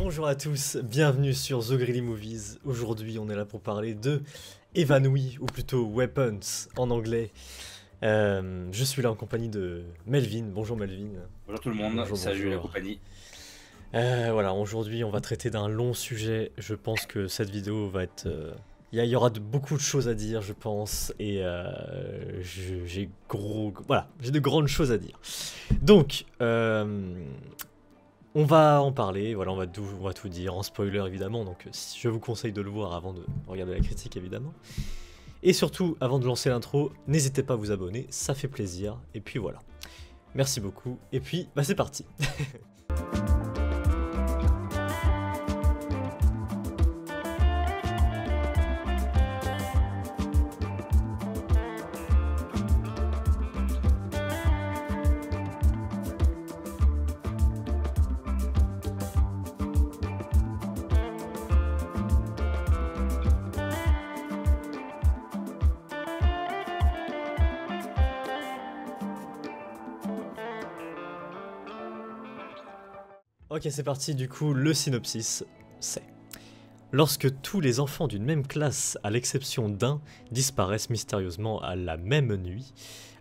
Bonjour à tous, bienvenue sur The Greedy Movies. Aujourd'hui, on est là pour parler de Évanoui, ou plutôt Weapons en anglais. Je suis là en compagnie de Melvin. Bonjour Melvin. Bonjour tout le monde, Bonjour, salut bonjour. la compagnie. Voilà, aujourd'hui, on va traiter d'un long sujet. Je pense que cette vidéo va être... Il y aura beaucoup de choses à dire, je pense, et j'ai de grandes choses à dire. Donc, on va en parler, voilà, on va tout dire, en spoiler évidemment, donc je vous conseille de le voir avant de regarder la critique évidemment. Et surtout, avant de lancer l'intro, n'hésitez pas à vous abonner, ça fait plaisir, et puis voilà. Merci beaucoup, et puis, bah c'est parti. Ok, c'est parti, du coup, le synopsis, c'est... Lorsque tous les enfants d'une même classe, à l'exception d'un, disparaissent mystérieusement à la même nuit,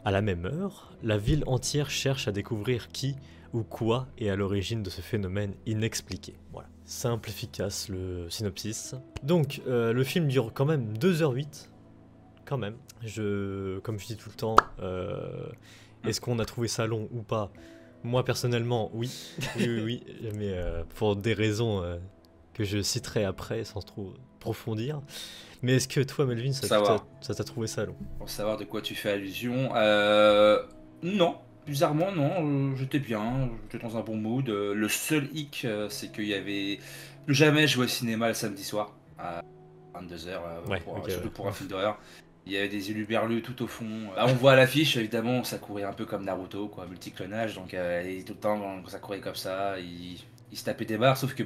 à la même heure, la ville entière cherche à découvrir qui ou quoi est à l'origine de ce phénomène inexpliqué. Voilà, simple, efficace, le synopsis. Donc, le film dure quand même 2h08, quand même. Comme je dis tout le temps, est-ce qu'on a trouvé ça long ou pas ? Moi personnellement, oui, oui, mais pour des raisons que je citerai après sans trop approfondir. Mais est-ce que toi, Melvin, ça t'a trouvé ça long? Pour savoir de quoi tu fais allusion, non, bizarrement non, j'étais bien, j'étais dans un bon mood. Le seul hic, c'est qu'il y avait plus jamais joué au cinéma le samedi soir à 22h, surtout pour un film d'horreur. Il y avait des éluberlus tout au fond. Là, on voit à l'affiche, évidemment, ça courait un peu comme Naruto, quoi, multiclonage. Donc, tout le temps, ça courait comme ça. Il se tapait des barres. Sauf que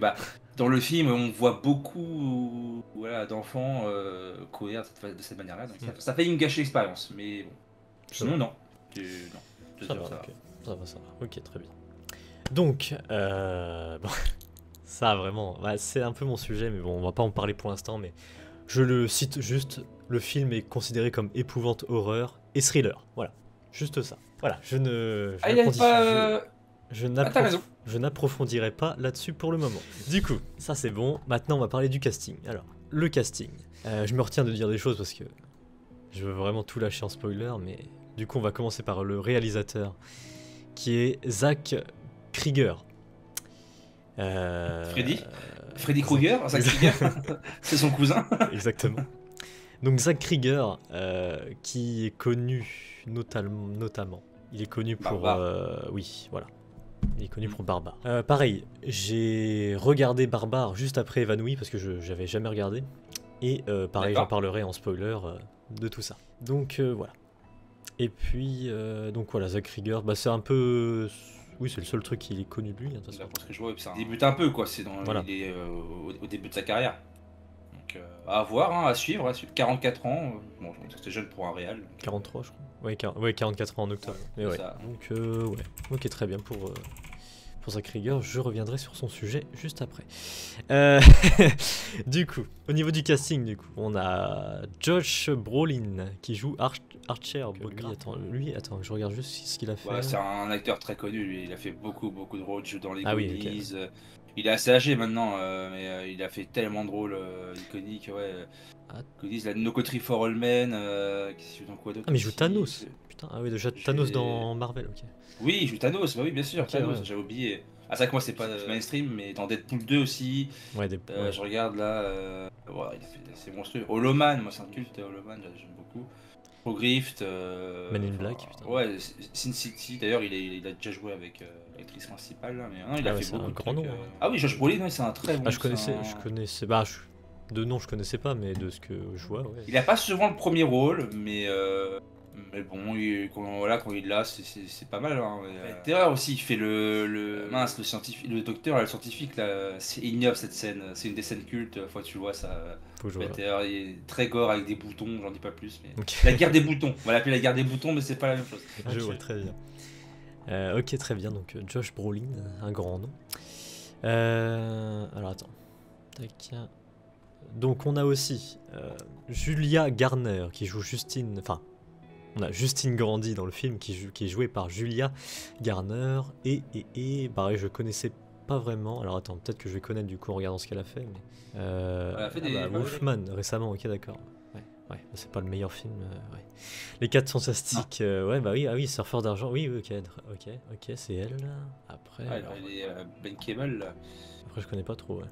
dans le film, on voit beaucoup d'enfants courir de cette manière-là. Donc, ça fait une gâcher l'expérience. Mais bon, sinon, non. Ça va. Ok, très bien. Donc, bon, ça vraiment, c'est un peu mon sujet, mais bon, on va pas en parler pour l'instant, mais je le cite juste, le film est considéré comme épouvante horreur et thriller, voilà, juste ça. Voilà, je n'approfondirai pas là-dessus pour le moment. Du coup, ça c'est bon, maintenant on va parler du casting. Alors, le casting, je me retiens de dire des choses parce que je veux vraiment tout lâcher en spoiler, mais du coup on va commencer par le réalisateur, qui est Zach Krieger. Freddy Krueger, Zach Krieger, c'est son cousin. Exactement. Donc Zach Krieger, qui est connu notamment, il est connu pour... oui, voilà. Il est connu pour Barbare. Pareil, j'ai regardé Barbare juste après Évanoui, parce que j'avais jamais regardé. Et pareil, j'en parlerai en spoiler de tout ça. Donc voilà. Et puis, donc voilà, Zach Krieger, c'est un peu... Oui, c'est le seul truc qu'il est connu de lui. Parce que je vois, il débute un peu, quoi. C'est au début de sa carrière. Donc, à voir, hein, à suivre. 44 ans. Bon, c'est jeune pour un réal. 43, je crois. Ouais, 44 ans en octobre. Mais ouais. Ça. Donc, ouais. Ok, très bien pour Zach Krieger. Je reviendrai sur son sujet juste après. Du coup, au niveau du casting, on a Josh Brolin qui joue Archer. Attends, je regarde juste ce qu'il a fait. Ouais, c'est un acteur très connu, lui. Il a fait beaucoup de rôles, joue dans les Goonies. Okay. Il est assez âgé maintenant, mais il a fait tellement de rôles iconiques. Ouais. Goonies, la No Country for All Men. Dans quoi d'autre? Ah, mais il joue Thanos. Putain, ah oui, déjà Thanos dans Marvel, ok. Oui, il joue Thanos, oui, bien sûr, okay, Thanos, ouais. J'avais oublié. Ah, c'est vrai que moi, c'est pas mainstream, mais dans Deadpool 2 aussi. Ouais, je regarde là. C'est monstrueux. Holoman, moi, c'est un culte, Holoman, j'aime beaucoup. Grift, Men in Black, putain. Ouais, Sin City, d'ailleurs il a déjà joué avec l'actrice principale là, mais non, il a fait beaucoup de grand nom. Ah oui, Josh Brolin, c'est un très bon. Je connaissais, de nom je connaissais pas, mais de ce que je vois, ouais. Il a pas souvent le premier rôle, mais bon, quand il l'a, c'est pas mal. Hein. Terreur aussi, il fait le scientifique, le docteur, le scientifique là, c'est ignoble cette scène, c'est une des scènes cultes. Fois tu vois ça. Terreur, il est très gore avec des boutons, j'en dis pas plus. Mais... Okay. La guerre des boutons, on va l'appeler la guerre des boutons, mais c'est pas la même chose. Je vois très bien. Ok, très bien. Donc Josh Brolin, un grand nom. Alors Tac. Donc on a aussi Julia Garner qui joue Justine, enfin on a Justine Grandi dans le film qui est jouée par Julia Garner et pareil je connaissais pas vraiment, alors attends peut-être que je vais connaître du coup en regardant ce qu'elle a fait, mais Elle a fait des... Wolfman récemment, ok d'accord, ouais, c'est pas le meilleur film, ouais. Les 4 Fantastiques, ouais bah oui, ah oui, Surfeur d'argent, oui ok c'est elle, après... Ah, alors, elle est bankable là. Après je connais pas trop, ouais.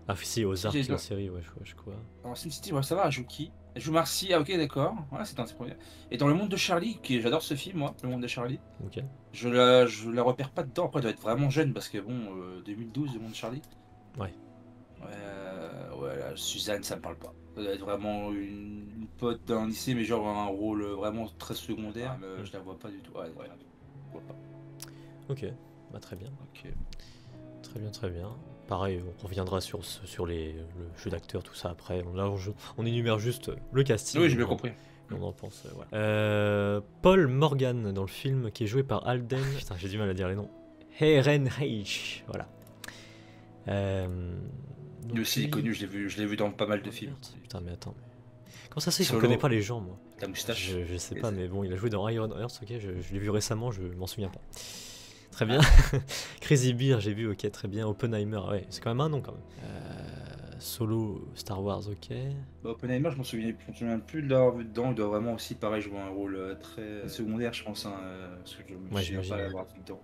Ah si, Ozark, la série, ouais, je crois. Dans SimCity, ouais, ça va, elle joue qui? Elle joue Marcy, ah ok d'accord, ouais, c'est un de ses premiers. Et dans Le Monde de Charlie, j'adore ce film moi, Le Monde de Charlie. Ok. Je la repère pas dedans, après elle doit être vraiment jeune parce que bon, 2012, Le Monde de Charlie. Ouais. Ouais, là, Suzanne, ça me parle pas. Ça doit être vraiment une pote d'un lycée, mais genre un rôle vraiment très secondaire. Je la vois pas du tout. Ouais, je vois pas. Ok, bah très bien. Ok. Très bien. Pareil, on reviendra sur le jeu d'acteur, tout ça après. Là, on énumère juste le casting. Oui, j'ai bien compris. On en pense, voilà. Paul Morgan dans le film qui est joué par Alden. Putain, j'ai du mal à dire les noms. Ehrenreich, voilà. Lui aussi, il est connu, je l'ai vu dans pas mal de films. Putain, mais attends. Comment ça se fait que je connais pas les gens, moi? La moustache. Je sais pas, mais bon, il a joué dans Iron Hearts, ok, je l'ai vu récemment, je m'en souviens pas. Très bien. Crazy Beer, j'ai vu, ok, très bien. Oppenheimer, ouais, c'est quand même un nom quand même. Solo, Star Wars, ok. Bah, Oppenheimer, je m'en souviens plus de l'avoir vu dedans. Il doit vraiment aussi, pareil, jouer un rôle très secondaire, je pense. Hein, parce que je me souviens pas l'avoir vu dedans.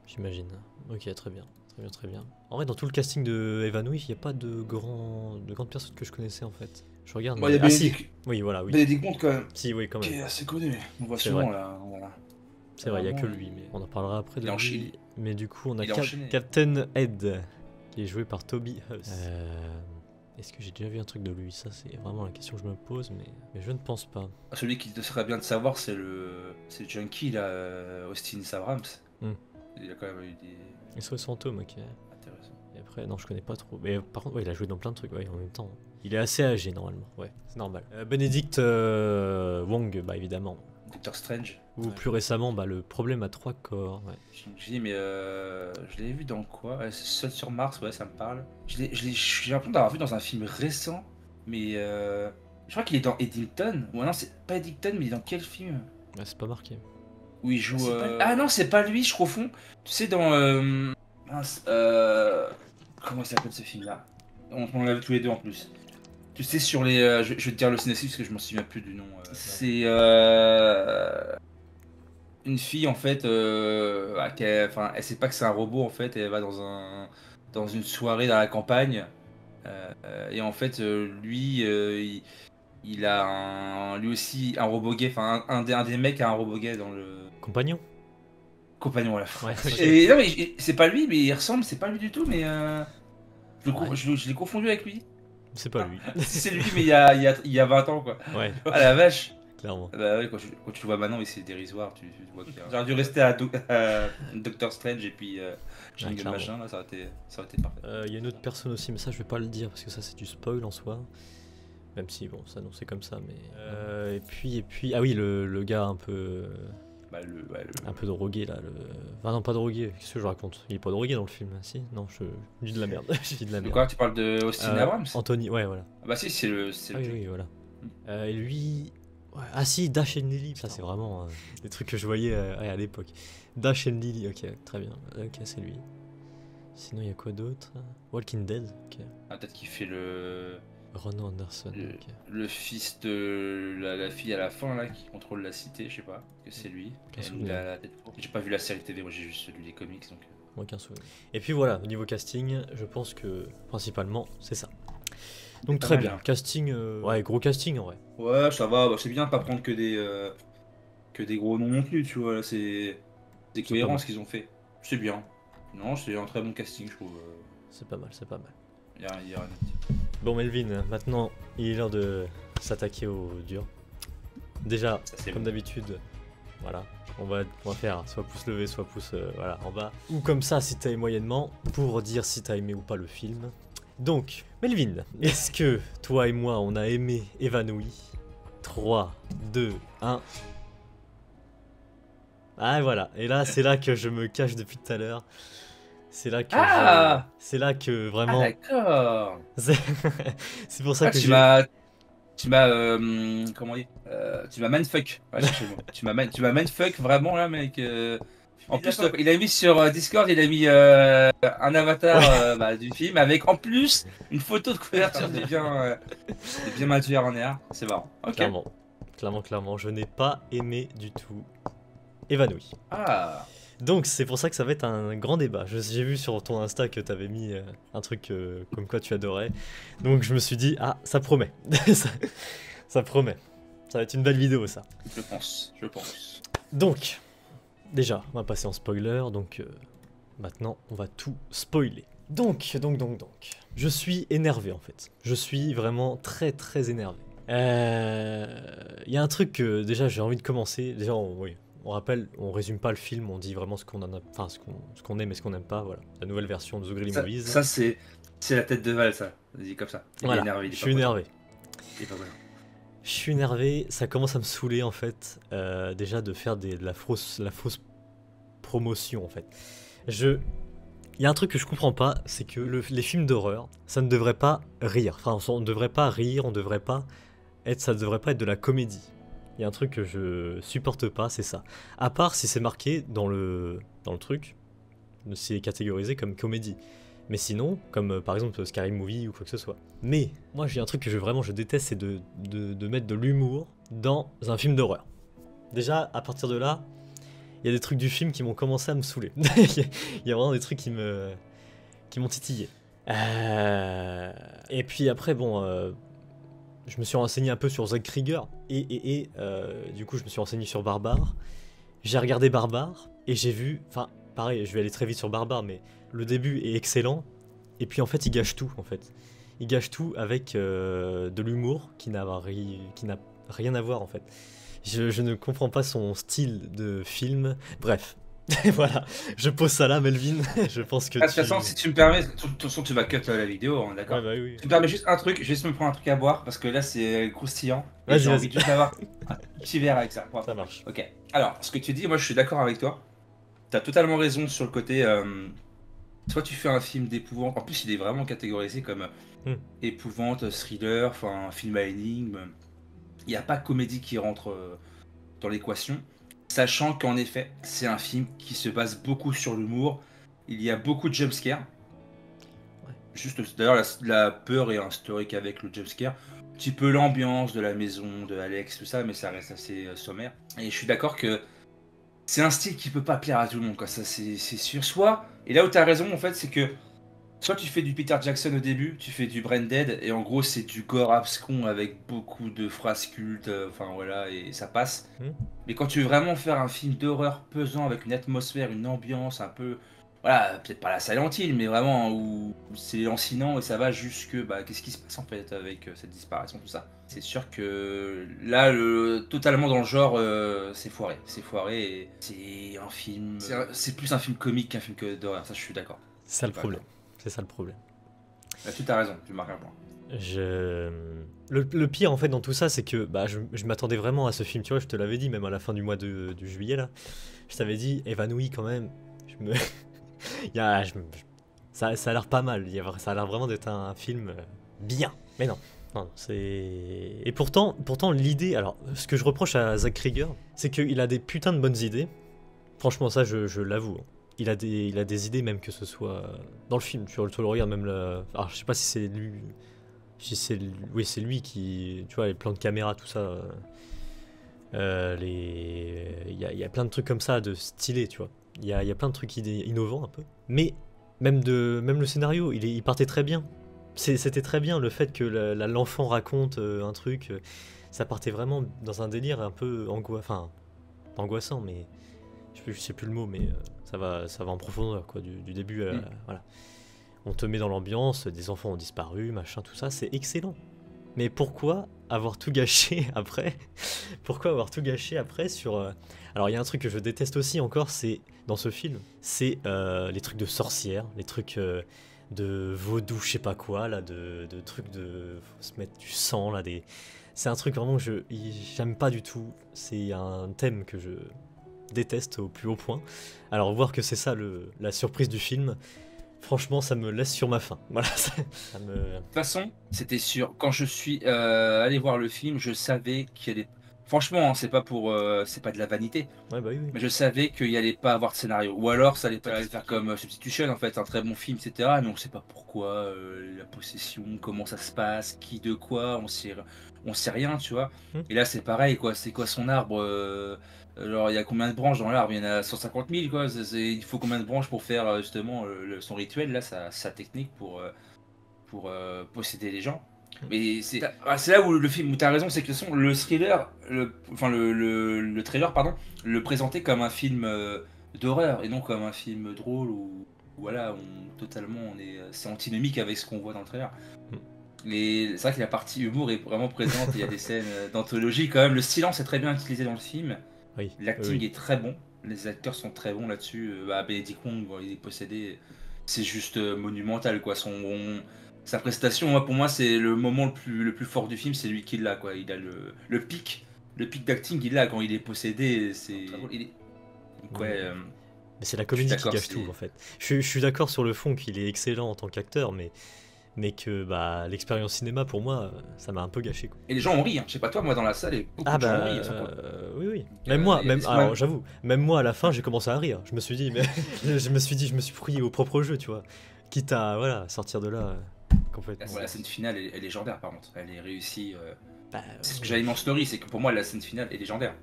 J'imagine. Ok, très bien. Très bien. En vrai, dans tout le casting de Evanouif, il n'y a pas de grandes personnes que je connaissais en fait. Je regarde. Bon, il y a Bénédicte. Si. Oui, voilà, oui. Bénédicte Monte quand même. Si, oui, quand même. Qui est assez connu. On voit souvent là. Voilà. C'est vrai, il n'y a que lui, mais on en parlera après de lui. Mais du coup, on a Captain Ed, qui est joué par Toby Huss. Est-ce que j'ai déjà vu un truc de lui? Ça, c'est vraiment la question que je me pose, mais je ne pense pas. Celui qui serait bien de savoir, c'est le junkie là, Austin Abrams. Il a quand même eu des... Et SOS Fantôme, ok. Intéressant. Et après, non, je connais pas trop. Mais par contre, ouais, il a joué dans plein de trucs, ouais, en même temps. Il est assez âgé, normalement, ouais, c'est normal. Benedict Wong, bah évidemment. Doctor Strange. Ou plus récemment, bah, le problème à 3 corps, ouais. Shang-Chi, mais je l'ai vu dans quoi? Seul sur Mars, ouais, ça me parle. J'ai l'impression d'avoir vu dans un film récent, mais je crois qu'il est dans Eddington. Ou non, c'est pas Eddington, mais il est dans quel film? Ouais, c'est pas marqué. Où il joue. Ah non, c'est pas lui, je confonds. Tu sais, dans. Mince, comment il s'appelle ce film-là? On l'a vu tous les deux en plus. Tu sais, sur les. Je vais te dire le synopsis parce que je m'en souviens plus du nom. C'est. Une fille en fait. Elle sait pas que c'est un robot en fait, et elle va dans une soirée dans la campagne. Et en fait, lui. Il a lui aussi un robot gay, enfin un des mecs a un robot gay dans le... Compagnon. Voilà. Ouais, et non mais c'est pas lui, mais il ressemble, c'est pas lui du tout, mais je l'ai confondu avec lui. C'est pas lui. C'est lui, mais il y a 20 ans quoi. Ouais. Ah la vache. Clairement. Bah ouais, quand tu le vois maintenant, c'est dérisoire, tu vois qu'il y a... J'aurais dû rester à Doctor Strange et puis Jungle machin, là, ça aurait été parfait. Il y a une autre personne aussi, mais ça je vais pas le dire parce que ça c'est du spoil en soi. Même si, bon, ça non, c'est comme ça, mais... Et puis... Ah oui, le gars un peu... Un peu drogué, là. Enfin, non, pas drogué, qu'est-ce que je raconte? Il est pas drogué dans le film, si? Non, je dis de la merde. Je dis de la merde. Quoi, tu parles de Austin Abrams? Anthony, ouais, voilà. Ah bah si, c'est le... oui, voilà. Et lui... Ouais. Ah si, Dash and Lily, ça c'est vraiment des trucs que je voyais à l'époque. Dash and Lily, ok, très bien. Ok, c'est lui. Sinon, il y a quoi d'autre? Walking Dead, ok. Ah, peut-être qu'il fait le... Ronan Anderson. Le fils de la fille à la fin là qui contrôle la cité, je sais pas, que c'est lui. J'ai pas vu la série TV, moi j'ai juste lu les comics donc. Aucun souvenir. Et puis voilà, au niveau casting, je pense que principalement c'est ça. Donc très bien. Casting, ouais, gros casting en vrai. Ouais, ça va, bah, c'est bien de pas prendre que des gros noms non plus, tu vois, c'est des cohérences qu'ils ont fait. C'est bien. Non, c'est un très bon casting, je trouve. C'est pas mal, c'est pas mal. Y a rien à dire. Bon Melvin, maintenant il est l'heure de s'attaquer au dur. Déjà, comme d'habitude, voilà, on va faire soit pouce levé, soit pouce voilà, en bas. Ou comme ça si t'as aimé moyennement, pour dire si t'as aimé ou pas le film. Donc, Melvin, est-ce que toi et moi on a aimé Évanoui? 3, 2, 1... Ah voilà, et là c'est là que je me cache depuis tout à l'heure. C'est là que Ah! c'est là que Ah vraiment... d'accord. C'est c'est pour ça Ah que j'ai... tu m'as comment dire? Tu m'as mindfuck. Ouais, chercher le mot. Tu m'as mindfuck vraiment là mec. En plus il a mis sur Discord, il a mis un avatar Ouais, bah, du film avec en plus une photo de couverture de bien mature en air. C'est marrant. Ok. clairement. Clairement, je n'ai pas aimé du tout Évanoui. Ah. Donc c'est pour ça que ça va être un grand débat. J'ai vu sur ton Insta que t'avais mis un truc comme quoi tu adorais. Donc je me suis dit, ah, ça promet. ça, ça promet. Ça va être une belle vidéo ça. Je pense. Je pense. Donc, déjà, on va passer en spoiler. Donc maintenant, on va tout spoiler. Donc. Je suis énervé en fait. Je suis vraiment très énervé. Il y a un truc que déjà j'ai envie de commencer. Déjà, oui. On rappelle, on résume pas le film, on dit vraiment ce qu'on en a, enfin ce qu'on aime et ce qu'on n'aime pas, voilà. La nouvelle version de The Greedy Movies. Ça c'est la tête de Val ça. Vas-y comme ça. Il est Voilà, énervé. je suis énervé. Il est pas content. Je suis énervé, ça commence à me saouler en fait, déjà de faire de la fausse promotion en fait. Il y a un truc que je comprends pas, c'est que les films d'horreur, ça ne devrait pas rire. Enfin, on ne devrait pas rire, ça ne devrait pas être de la comédie. Il y a un truc que je supporte pas, c'est ça. À part si c'est marqué dans le truc, c'est catégorisé comme comédie. Mais sinon, comme par exemple Scary Movie ou quoi que ce soit. Mais moi j'ai un truc que je déteste, c'est de mettre de l'humour dans un film d'horreur. Déjà, à partir de là, il y a des trucs du film qui m'ont commencé à me saouler. Il y a vraiment des trucs qui m'ont titillé. Et puis après, bon... je me suis renseigné un peu sur Zack Krieger et du coup je me suis renseigné sur Barbare. J'ai regardé Barbare et j'ai vu, enfin pareil, je vais aller très vite sur Barbare, mais le début est excellent et puis en fait il gâche tout en fait. Il gâche tout avec de l'humour qui n'a rien à voir en fait. Je ne comprends pas son style de film. Bref, voilà, je pose ça là, Melvin. Je pense que De toute façon, si tu me permets, de toute façon, tu vas cut la vidéo, hein, d'accord? Ouais, bah oui. Tu me permets juste un truc, je vais juste me prendre un truc à boire parce que là c'est croustillant. Et j'ai Vas-y. envie de juste avoir un petit verre avec ça. Voilà. Ça marche. Ok. Alors, ce que tu dis, moi je suis d'accord avec toi. T'as totalement raison sur le côté. Soit tu fais un film d'épouvante, en plus il est vraiment catégorisé comme épouvante, thriller, enfin film à énigme. Il n'y a pas de comédie qui rentre dans l'équation. Sachant qu'en effet, c'est un film qui se base beaucoup sur l'humour. Il y a beaucoup de jumpscares. Ouais. Juste, d'ailleurs, la peur est historique avec le jumpscare. Un petit peu l'ambiance de la maison, de Alex, tout ça, mais ça reste assez sommaire. Et je suis d'accord que c'est un style qui peut pas plaire à tout le monde, quoi. Ça, c'est sûr. Soit, et là où tu as raison, en fait, c'est que soit tu fais du Peter Jackson au début, tu fais du Brain Dead, et en gros, c'est du gore abscon avec beaucoup de phrases cultes, enfin voilà, et ça passe. Mais quand tu veux vraiment faire un film d'horreur pesant avec une atmosphère, une ambiance un peu. Voilà, peut-être pas la Silent Hill, mais vraiment où c'est lancinant et ça va jusque. Bah, qu'est-ce qui se passe en fait avec cette disparition, tout ça. C'est sûr que là, totalement dans le genre, c'est foiré. C'est foiré et c'est un film. C'est plus un film comique qu'un film d'horreur, ça je suis d'accord. C'est ça le problème. C'est ça le problème. Là, tu as raison, tu marques un point. Le pire en fait dans tout ça, c'est que bah, je m'attendais vraiment à ce film, tu vois, je te l'avais dit, même à la fin du mois du juillet là. Je t'avais dit, Évanoui quand même. Ça a l'air pas mal, ça a l'air vraiment d'être un film bien. Mais non, c'est... Et pourtant l'idée, alors ce que je reproche à Zack Krieger, c'est qu'il a des putains de bonnes idées. Franchement ça je l'avoue. Il a des idées même que ce soit dans le film, tu le regardes même alors je sais pas si c'est lui... Oui, c'est lui qui... Tu vois, les plans de caméra, tout ça... Il y a plein de trucs comme ça, de stylés, tu vois. Il y a plein de trucs innovants, un peu. Mais même le scénario, il partait très bien. C'était très bien, le fait que l'enfant raconte un truc... ça partait vraiment dans un délire un peu angoissant, mais... Je sais plus le mot, mais ça va en profondeur, quoi, du début à... Voilà. On te met dans l'ambiance, des enfants ont disparu, machin, tout ça, c'est excellent. Mais pourquoi avoir tout gâché après? Pourquoi avoir tout gâché après sur... Alors il y a un truc que je déteste aussi encore, c'est dans ce film, c'est les trucs de sorcières, les trucs de vaudou, je sais pas quoi, là, de trucs de... Faut se mettre du sang, là, c'est un truc vraiment que j'aime pas du tout. C'est un thème que je déteste au plus haut point. Alors voir que c'est ça la surprise du film... franchement, ça me laisse sur ma faim. Voilà, ça me... De toute façon, c'était sûr. Quand je suis allé voir le film, je savais qu'il allait. Franchement, hein, c'est pas de la vanité, Ouais, bah oui, oui. mais je savais qu'il allait pas avoir de scénario. Ou alors, ça allait pas aller faire comme Substitution, en fait, un très bon film, etc. Mais on sait pas pourquoi, la possession, comment ça se passe, qui de quoi, on sait rien, tu vois. Hmm. Et là, c'est pareil, quoi. C'est quoi son arbre genre, il y a combien de branches dans l'arbre? Il y en a 150 000, quoi. Il faut combien de branches pour faire justement son rituel, là, sa technique pour posséder les gens. Mais c'est là où le film, où tu as raison, c'est que de toute façon, le thriller, enfin le trailer, pardon, le présentait comme un film d'horreur et non comme un film drôle où voilà, totalement, c'est antinomique avec ce qu'on voit dans le trailer. Mais c'est vrai que la partie humour est vraiment présente, il y a des scènes d'anthologie quand même. Le silence est très bien utilisé dans le film, Oui, l'acting oui. est très bon, les acteurs sont très bons là-dessus. Benedict Wong, bon, il est possédé, c'est juste monumental quoi. Sa prestation, moi, pour moi, c'est le moment le plus fort du film, c'est lui qui l'a quoi. Il a le pic d'acting, il l'a quand il est possédé. Donc, ouais, Mais c'est la je suis comédie qui d'accord. gâche tout en fait. Je suis d'accord sur le fond qu'il est excellent en tant qu'acteur, mais que bah, l'expérience cinéma pour moi, ça m'a un peu gâché quoi. Et les gens ont ri, hein. Je sais pas toi, moi dans la salle, et beaucoup Ah de gens ont bah ri. oui oui. Donc, Même moi, il y a même des alors j'avoue, même moi à la fin j'ai commencé à rire. Je me suis dit mais je me suis pris au propre jeu, tu vois. Quitte à voilà, sortir de là complètement. la scène finale est légendaire par contre. Elle est réussie. Bah, C'est ce que j'avais mis en story, c'est que pour moi la scène finale est légendaire.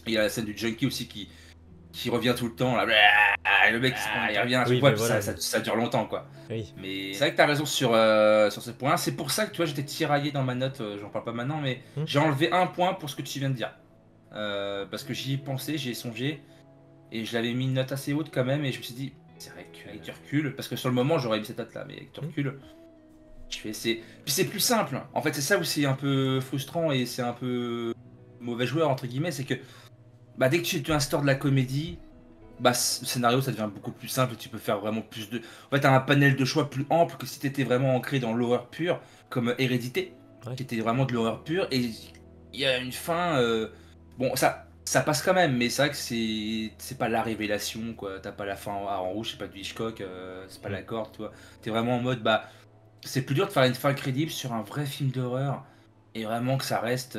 Et il y a la scène du junkie aussi qui revient tout le temps. Là, et le mec il revient à chaque oui, fois, mais puis voilà, ça dure longtemps quoi. oui. Mais c'est vrai que tu as raison sur ce point. C'est pour ça que tu vois, j'étais tiraillé dans ma note. J'en parle pas maintenant, mais Hmm. j'ai enlevé un point pour ce que tu viens de dire. Parce que j'y ai pensé, j'y ai songé. Et je l'avais mis une note assez haute quand même. Et je me suis dit, c'est vrai qu'avec du recul, parce que sur le moment, j'aurais mis cette note là. Mais avec du recul, je fais. Puis c'est plus simple. En fait, c'est ça où c'est un peu frustrant et c'est un peu mauvais joueur, entre guillemets. C'est que bah, dès que tu instaures de la comédie. Bah, le scénario ça devient beaucoup plus simple, tu peux faire vraiment plus de. En fait, t'as un panel de choix plus ample que si t'étais vraiment ancré dans l'horreur pure, comme Hérédité, Ouais. qui était vraiment de l'horreur pure, et il y a une fin. Bon, ça passe quand même, mais c'est vrai que c'est pas la révélation, quoi. T'as pas la fin en rouge, c'est pas du Hitchcock, c'est pas la corde, toi. T'es vraiment en mode, bah, c'est plus dur de faire une fin crédible sur un vrai film d'horreur, et vraiment que ça reste.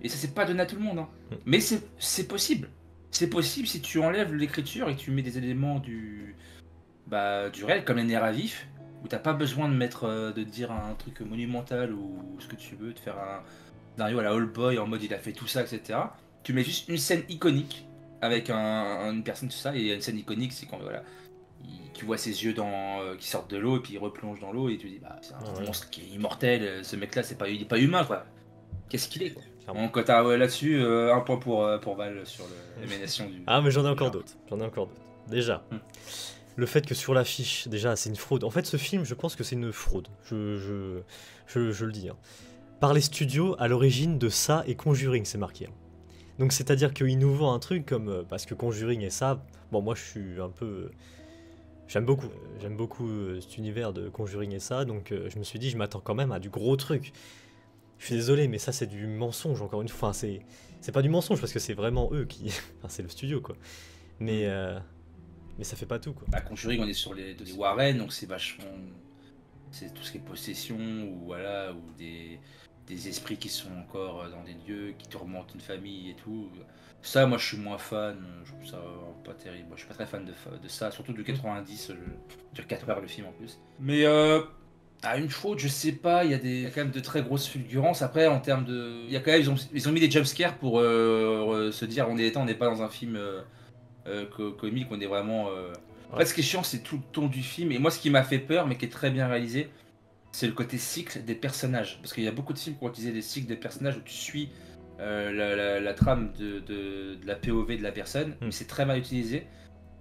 Et ça, c'est pas donné à tout le monde, hein. Mais c'est possible. C'est possible si tu enlèves l'écriture et que tu mets des éléments du réel, comme les nerfs à vif, où t'as pas besoin de mettre, de dire un truc monumental ou ce que tu veux, de faire un scénario à la Old Boy en mode il a fait tout ça, etc. Tu mets juste une scène iconique avec une personne, tout ça, et une scène iconique, c'est quand voilà, tu vois ses yeux qui sortent de l'eau et puis il replonge dans l'eau et tu dis bah c'est un monstre qui est immortel, ce mec-là il est pas humain quoi. Qu'est-ce qu'il est quoi. Donc là-dessus, un point pour Val sur l'émanation du. Ah mais j'en ai encore genre. d'autres. J'en ai encore d'autres. Déjà, Hmm. le fait que sur l'affiche, déjà c'est une fraude. En fait ce film, je pense que c'est une fraude. Je le dis. Hein. Par les studios à l'origine de ça et Conjuring, c'est marqué. Hein. Donc c'est-à-dire qu'ils nous vendent un truc comme... parce que Conjuring et ça, bon moi je suis un peu... j'aime beaucoup cet univers de Conjuring et ça, donc je me suis dit je m'attends quand même à du gros truc. Je suis désolé, mais ça c'est du mensonge encore une fois. Enfin, c'est pas du mensonge parce que c'est vraiment eux qui... enfin c'est le studio quoi. Mais ça fait pas tout quoi. Bah, Conjuring, on est sur les Warren, donc c'est vachement. C'est tout ce qui est possession, ou voilà, ou des esprits qui sont encore dans des lieux, qui tourmentent une famille et tout. Ça, moi je suis moins fan, je trouve ça pas terrible. Moi, je suis pas très fan de ça, surtout du 90, dure 4 heures le film en plus. Mais à une faute, je sais pas, il y a quand même de très grosses fulgurances. Après, en termes de. Il y a quand même, ils ont mis des jumpscares pour se dire on n'est pas dans un film comique, on est vraiment. En fait, ce qui est chiant, c'est tout le ton du film. Et moi, ce qui m'a fait peur, mais qui est très bien réalisé, c'est le côté cycle des personnages. Parce qu'il y a beaucoup de films qui ont utilisé des cycles des personnages où tu suis la trame de la POV de la personne, mais c'est très mal utilisé.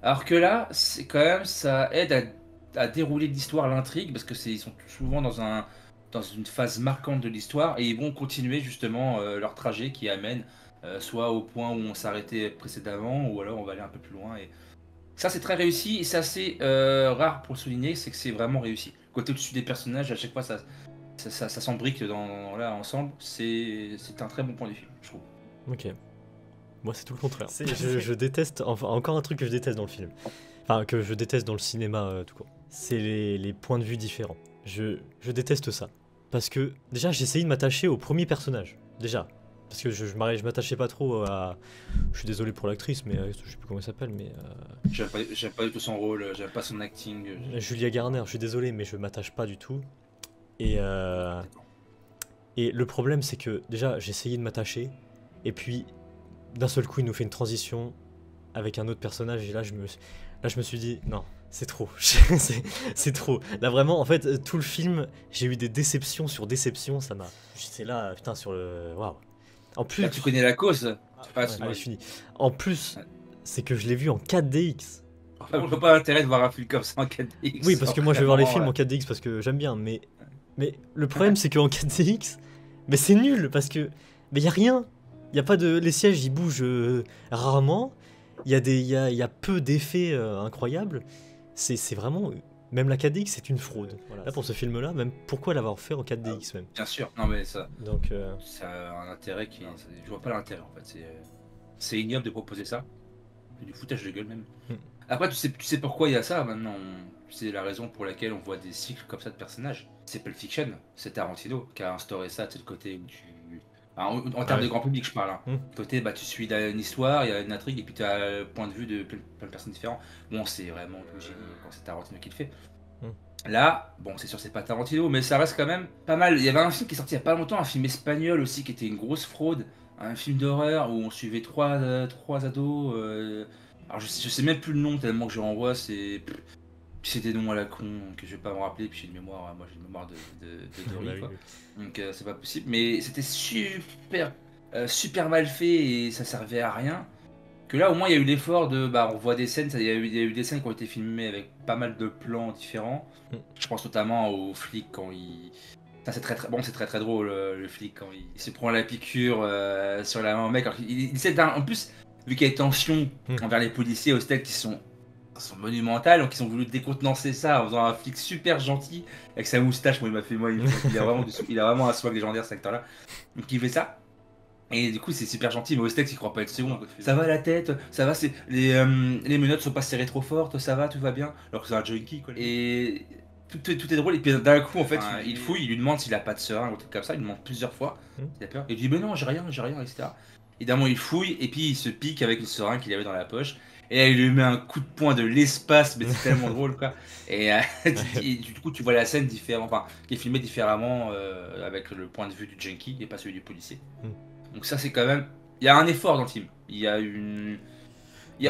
Alors que là, c'est quand même, ça aide à dérouler l'histoire, l'intrigue, parce que ils sont souvent dans une phase marquante de l'histoire, et ils vont continuer justement leur trajet qui amène soit au point où on s'arrêtait précédemment, ou alors on va aller un peu plus loin. Et ça, c'est très réussi, et c'est assez rare pour le souligner, c'est que c'est vraiment réussi. Côté au-dessus des personnages, à chaque fois, ça s'embrique là ensemble. C'est un très bon point du film, je trouve. Ok. Moi, c'est tout le contraire. Je déteste, enfin, encore un truc que je déteste dans le film. Enfin, que je déteste dans le cinéma tout court. C'est les points de vue différents. Je déteste ça. Parce que, déjà, j'ai essayé de m'attacher au premier personnage. Déjà. Parce que je m'attachais pas trop à... Je suis désolé pour l'actrice, mais je sais plus comment elle s'appelle, mais... J'aime pas du tout son rôle, j'aime pas son acting. Julia Garner, je suis désolé, mais je m'attache pas du tout. Et le problème, c'est que, déjà, j'ai essayé de m'attacher, et puis, d'un seul coup, il nous fait une transition avec un autre personnage, et là, je me suis dit, non, c'est trop. C'est trop. Là, vraiment, en fait, tout le film, j'ai eu des déceptions sur déceptions, ça m'a... J'étais là, putain, sur le... Waouh. En plus... Là, tu connais la cause. Allez, fini. En plus, c'est que je l'ai vu en 4DX. On n'a pas intérêt de voir un film comme ça en 4DX. Oui, parce que moi, je vais voir les films en 4DX parce que j'aime bien, mais le problème, c'est qu'en 4DX, mais c'est nul, parce que... Mais y a rien. Y a pas de... Les sièges, ils bougent rarement. Il y a peu d'effets incroyables. C'est vraiment... Même la 4DX, c'est une fraude. Voilà. Là, pour ce film-là, même pourquoi l'avoir fait en 4DX même. Bien sûr, non mais ça... Donc, ça a un intérêt qui... Je vois pas l'intérêt, en fait. C'est ignoble de proposer ça. C'est du foutage de gueule, même. Après, tu sais pourquoi il y a ça, maintenant. C'est la raison pour laquelle on voit des cycles comme ça de personnages. C'est Pulp Fiction, c'est Tarantino qui a instauré ça, c'est le côté où tu... En termes de grand public, je parle. Côté, bah, tu suis une histoire, il y a une intrigue, et puis tu as le point de vue de plein de personnes différentes. Bon, c'est vraiment le génie quand c'est Tarantino qui le fait. Là, bon, c'est sûr, c'est pas Tarantino, mais ça reste quand même pas mal. Il y avait un film qui est sorti il y a pas longtemps, un film espagnol aussi, qui était une grosse fraude. Un film d'horreur où on suivait trois ados. Alors, je sais même plus le nom, tellement que je renvoie, c'est... Puis c'est des noms à la con que je vais pas me rappeler, puis j'ai une mémoire, moi j'ai une mémoire de riz, quoi. Donc c'est pas possible, mais c'était super mal fait et ça servait à rien. Que là au moins il y a eu l'effort de, bah on voit des scènes, il y a eu des scènes qui ont été filmées avec pas mal de plans différents. Je pense notamment aux flics quand il... Ça c'est très drôle le flic quand il se prend la piqûre sur la main au mec. Alors, il essaie en plus, vu qu'il y a des tensions envers les policiers hostels qui sont monumentales, donc ils ont voulu décontenancer ça en faisant un flic super gentil avec sa moustache. Moi il a vraiment un swag légendaire cet acteur là, donc il fait ça et du coup c'est super gentil, mais Ostex il croit pas être second. Ça va la tête, ça va, c'est les menottes sont pas serrées trop fortes, ça va, tout va bien, alors que c'est un junkie quoi. Et tout est drôle, et puis d'un coup en fait il fouille, il lui demande s'il a pas de seringue ou truc comme ça, il demande plusieurs fois, il a peur, et il dit mais non j'ai rien etc. Évidemment il fouille et puis il se pique avec une seringue qu'il avait dans la poche. Et là, il lui met un coup de poing de l'espace, mais c'est tellement drôle, quoi. Et du coup, tu vois la scène différemment, enfin, qui est filmée différemment avec le point de vue du junkie et pas celui du policier. Donc ça, c'est quand même... Il y a un effort dans le film. Il y a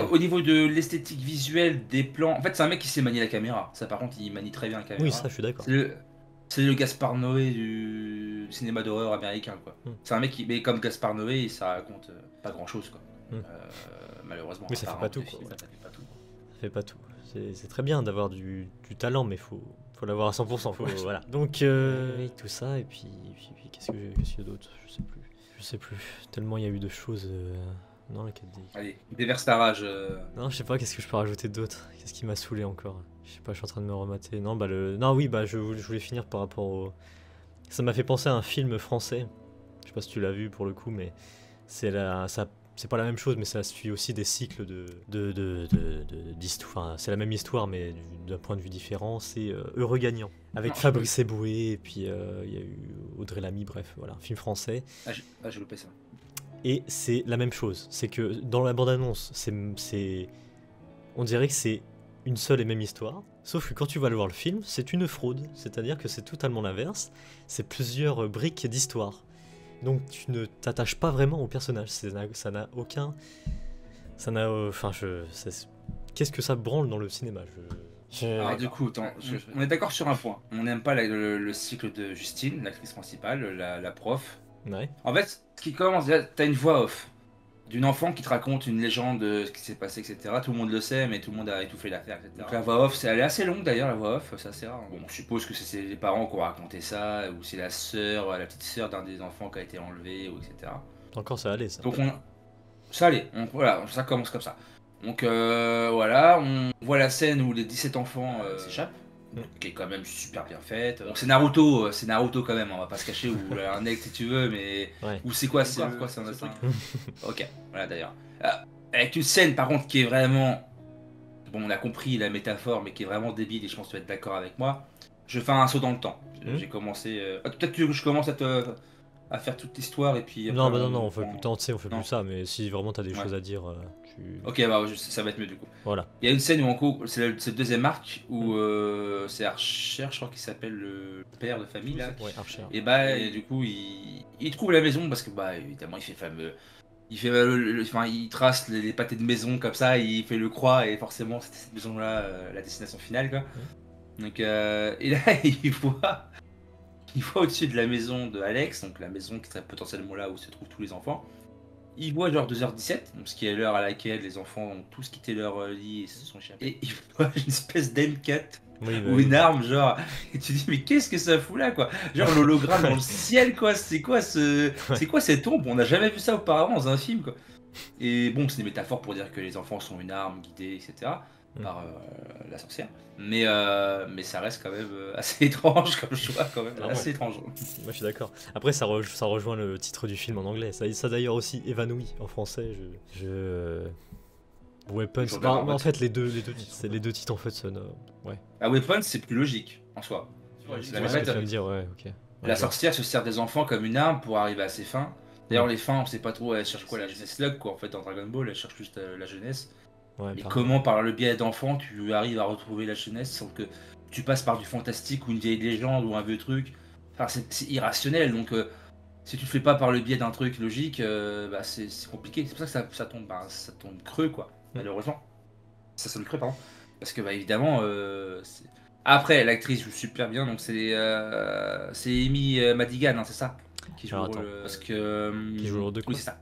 au niveau de l'esthétique visuelle, des plans... En fait, c'est un mec qui sait manier la caméra. Ça, par contre, il manie très bien la caméra. Oui, ça, je suis d'accord. C'est le Gaspard Noé du cinéma d'horreur américain, quoi. C'est un mec qui... Mais comme Gaspard Noé, ça raconte pas grand-chose, quoi. Malheureusement. Oui, ça fait pas tout, quoi. Ça fait pas tout. C'est très bien d'avoir du talent, mais faut l'avoir à 100%. Voilà. Donc, tout ça, et puis qu'est-ce qu'il y a d'autre? Je sais plus. Tellement il y a eu de choses dans la 4D. Allez, déverse ta rage. Non, je sais pas, qu'est-ce que je peux rajouter d'autre? Qu'est-ce qui m'a saoulé encore? Je sais pas, je suis en train de me remater. Non, je voulais finir par rapport au... Ça m'a fait penser à un film français. Je sais pas si tu l'as vu pour le coup, mais c'est pas la même chose, mais ça suit aussi des cycles d'histoire. Enfin, c'est la même histoire, mais d'un point de vue différent. C'est Heureux Gagnant, avec Fabrice Eboué, et puis il y a eu Audrey Lamy, bref, voilà, un film français. J'ai loupé ça. Et c'est la même chose. C'est que dans la bande-annonce, on dirait que c'est une seule et même histoire. Sauf que quand tu vas aller voir le film, c'est une fraude. C'est-à-dire que c'est totalement l'inverse. C'est plusieurs briques d'histoire. Donc tu ne t'attaches pas vraiment au personnage, ça n'a aucun... Qu'est-ce que ça branle dans le cinéma? Alors du coup, on est d'accord sur un point. On n'aime pas le cycle de Justine, l'actrice principale, la prof. Ouais. En fait, ce qui commence, t'as une voix off d'une enfant qui te raconte une légende de ce qui s'est passé, etc. Tout le monde le sait, mais tout le monde a étouffé l'affaire, etc. Donc la voix off, elle est assez longue d'ailleurs, la voix off, c'est assez rare. Bon, je suppose que c'est les parents qui ont raconté ça, ou c'est la petite sœur d'un des enfants qui a été enlevé, ou etc. Encore ça allait, ça. Donc ça allait, voilà, ça commence comme ça. Donc voilà, on voit la scène où les 17 enfants s'échappent. Qui est quand même super bien faite. Donc c'est Naruto quand même, on va pas se cacher, ou un aigle si tu veux, mais... Ouais. Ou c'est quoi, c'est un instinct. Ok, voilà d'ailleurs. Avec une scène par contre qui est vraiment bon, on a compris la métaphore, mais qui est vraiment débile, et je pense que tu vas être d'accord avec moi. Je fais un saut dans le temps. J'ai commencé. Peut-être que je commence à faire toute l'histoire, et puis après Non, bah non, non, on on fait plus, prend. on fait plus Non. ça, mais si vraiment t'as des Ouais. choses à dire, tu... Ok, bah, ça va être mieux du coup. Voilà. Il y a une scène où en gros, c'est le deuxième arc où Mm. c'est Archer, je crois qu'il s'appelle le père de famille là. Ouais, Archer. Et bah, et du coup, il trouve la maison parce que bah évidemment il fait fameux. Il fait enfin, il trace les pâtés de maison comme ça, il fait le croix et forcément c'était cette maison là la destination finale quoi. Donc et là il voit au-dessus de la maison de Alex, donc la maison qui serait potentiellement là où se trouvent tous les enfants. Il voit genre 2h17, donc ce qui est l'heure à laquelle les enfants ont tous quitté leur lit et se sont échappés. Et il voit une espèce d'M4 Oui, bah ou oui. une arme, genre. Et tu dis, mais qu'est-ce que ça fout là, quoi? Genre l'hologramme dans le ciel, quoi. C'est quoi c'est quoi cette ombre? On n'a jamais vu ça auparavant dans un film, quoi. Et bon, c'est des métaphores pour dire que les enfants sont une arme guidée, etc. par la sorcière. Mais ça reste quand même assez étrange comme choix, quand même. Ah Assez étrange. Moi je suis d'accord. Après ça, ça rejoint le titre du film en anglais. Ça d'ailleurs aussi évanoui en français. Weapons. Je Bah, regarde en en fait les deux c'est les deux titres en fait. Ouais. À Weapons, c'est plus logique en soi. Ouais, C'est c'est la ce que même tu viens de dire, ouais, ok. Ouais, La je vois. sorcière se sert des enfants comme une arme pour arriver à ses fins. D'ailleurs, les fins, on sait pas trop, elle cherche quoi, la jeunesse slug, quoi, en fait, dans Dragon Ball, elle cherche juste la jeunesse. Ouais, Et pardon. comment, par le biais d'enfants, tu arrives à retrouver la jeunesse sans que tu passes par du fantastique ou une vieille légende ou un vieux truc. Enfin, c'est irrationnel, donc si tu le fais pas par le biais d'un truc logique, bah, c'est compliqué. C'est pour ça que ça tombe creux, quoi, malheureusement. Ça sonne creux, pardon. Parce que, bah, évidemment, après, l'actrice joue super bien, donc c'est Amy Madigan, hein, c'est ça qui joue Alors, le rôle. attends. Parce que. Qui joue le rôle de quoi? Oui, c'est ça.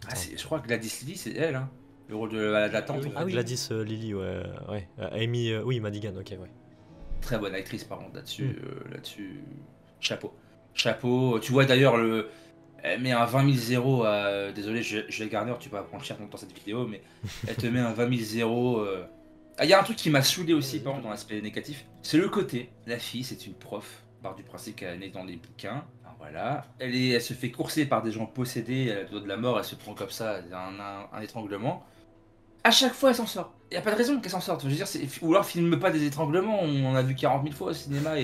Ah, Attends. je crois que Gladys Lily, c'est elle, hein. Le rôle de la tante. Ah oui, Gladys Lily, ouais. Ouais. Amy, oui, Madigan, ok, ouais. Très bonne actrice, par contre, là-dessus. Chapeau. Chapeau. Tu vois d'ailleurs Elle met un 20 000 zéro à. Désolé, Julia Garner, tu vas prendre cher dans cette vidéo, mais elle te met un 20 000 zéro. Ah, il y a un truc qui m'a saoulé aussi, par contre, dans l'aspect négatif. C'est le côté. La fille, c'est une prof. Part du principe qu'elle est née dans des bouquins. Enfin, voilà. Elle se fait courser par des gens possédés. Elle a le dos de la mort. Elle se prend comme ça un étranglement. À chaque fois, elle s'en sort. Il n'y a pas de raison qu'elle s'en sorte. Je veux dire, ou alors filme pas des étranglements. On en a vu 40 000 fois au cinéma.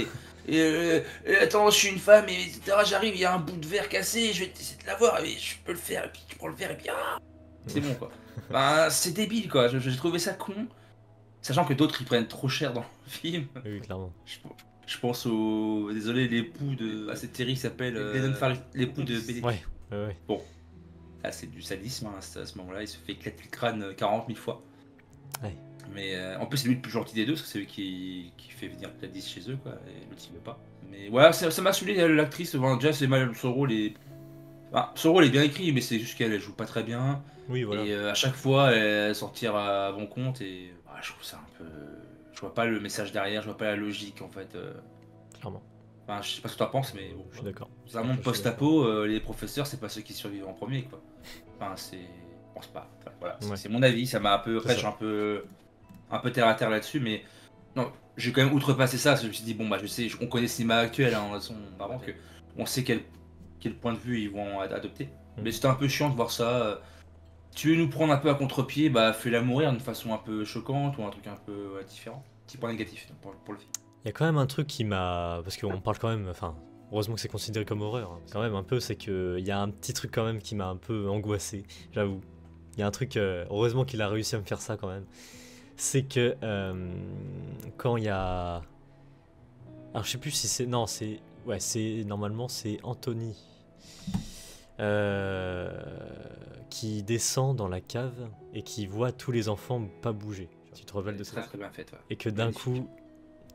Et attends, je suis une femme, et etc. J'arrive, il y a un bout de verre cassé. Je vais essayer de l'avoir. Et je peux le faire. Et puis tu prends le verre. Et puis c'est bon, quoi. Ben, c'est débile, quoi. J'ai trouvé ça con. Sachant que d'autres ils prennent trop cher dans le film. Oui, clairement. Je pense au. Désolé, l'époux de. Ah, c'est Terry qui s'appelle. L'époux de Benedict. Ouais, ouais. Bon. Là, c'est du sadisme hein, à ce moment-là. Il se fait éclater le crâne 40 000 fois. Ouais. Mais en plus, c'est lui le plus gentil des deux, parce que c'est lui qui fait venir Gladys chez eux, quoi. Et l'autre, il veut pas. Mais voilà, ça m'a saoulé l'actrice. Enfin, déjà, c'est mal. Son rôle est. Enfin, son rôle est bien écrit, mais c'est juste qu'elle joue pas très bien. Oui, voilà. Et à chaque fois, elle s'en tire à bon compte. Et je trouve ça un peu. Je vois pas le message derrière, je vois pas la logique en fait. Clairement. Enfin, je sais pas ce que tu en penses, mais bon. Je suis d'accord. C'est un monde post-apo, les professeurs, c'est pas ceux qui survivent en premier, quoi. Enfin, c'est. Je pense pas. Enfin, voilà, Ouais. c'est mon avis, ça m'a un peu. Après, je suis un peu terre à terre là-dessus, mais. Non, j'ai quand même outrepassé ça, parce que je me suis dit, bon, bah, je sais, on connaît le cinéma actuel, hein, de toute façon, avant que. On sait quel point de vue ils vont adopter. Mais c'était un peu chiant de voir ça. Tu veux nous prendre un peu à contre-pied, bah fais-la mourir d'une façon un peu choquante ou un truc un peu différent. Petit point négatif pour le film. Il y a quand même un truc qui m'a... Parce qu'on parle quand même... Enfin, heureusement que c'est considéré comme horreur. Hein. Quand même un peu, c'est que il y a un petit truc quand même qui m'a un peu angoissé, j'avoue. Il y a un truc... heureusement qu'il a réussi à me faire ça quand même. C'est que quand il y a... Alors je sais plus si c'est... Non, c'est... Ouais, c'est... Normalement, c'est Anthony. Qui descend dans la cave et qui voit tous les enfants pas bouger. Tu te rappelles de ça? Très bien fait, ouais. Et que d'un coup,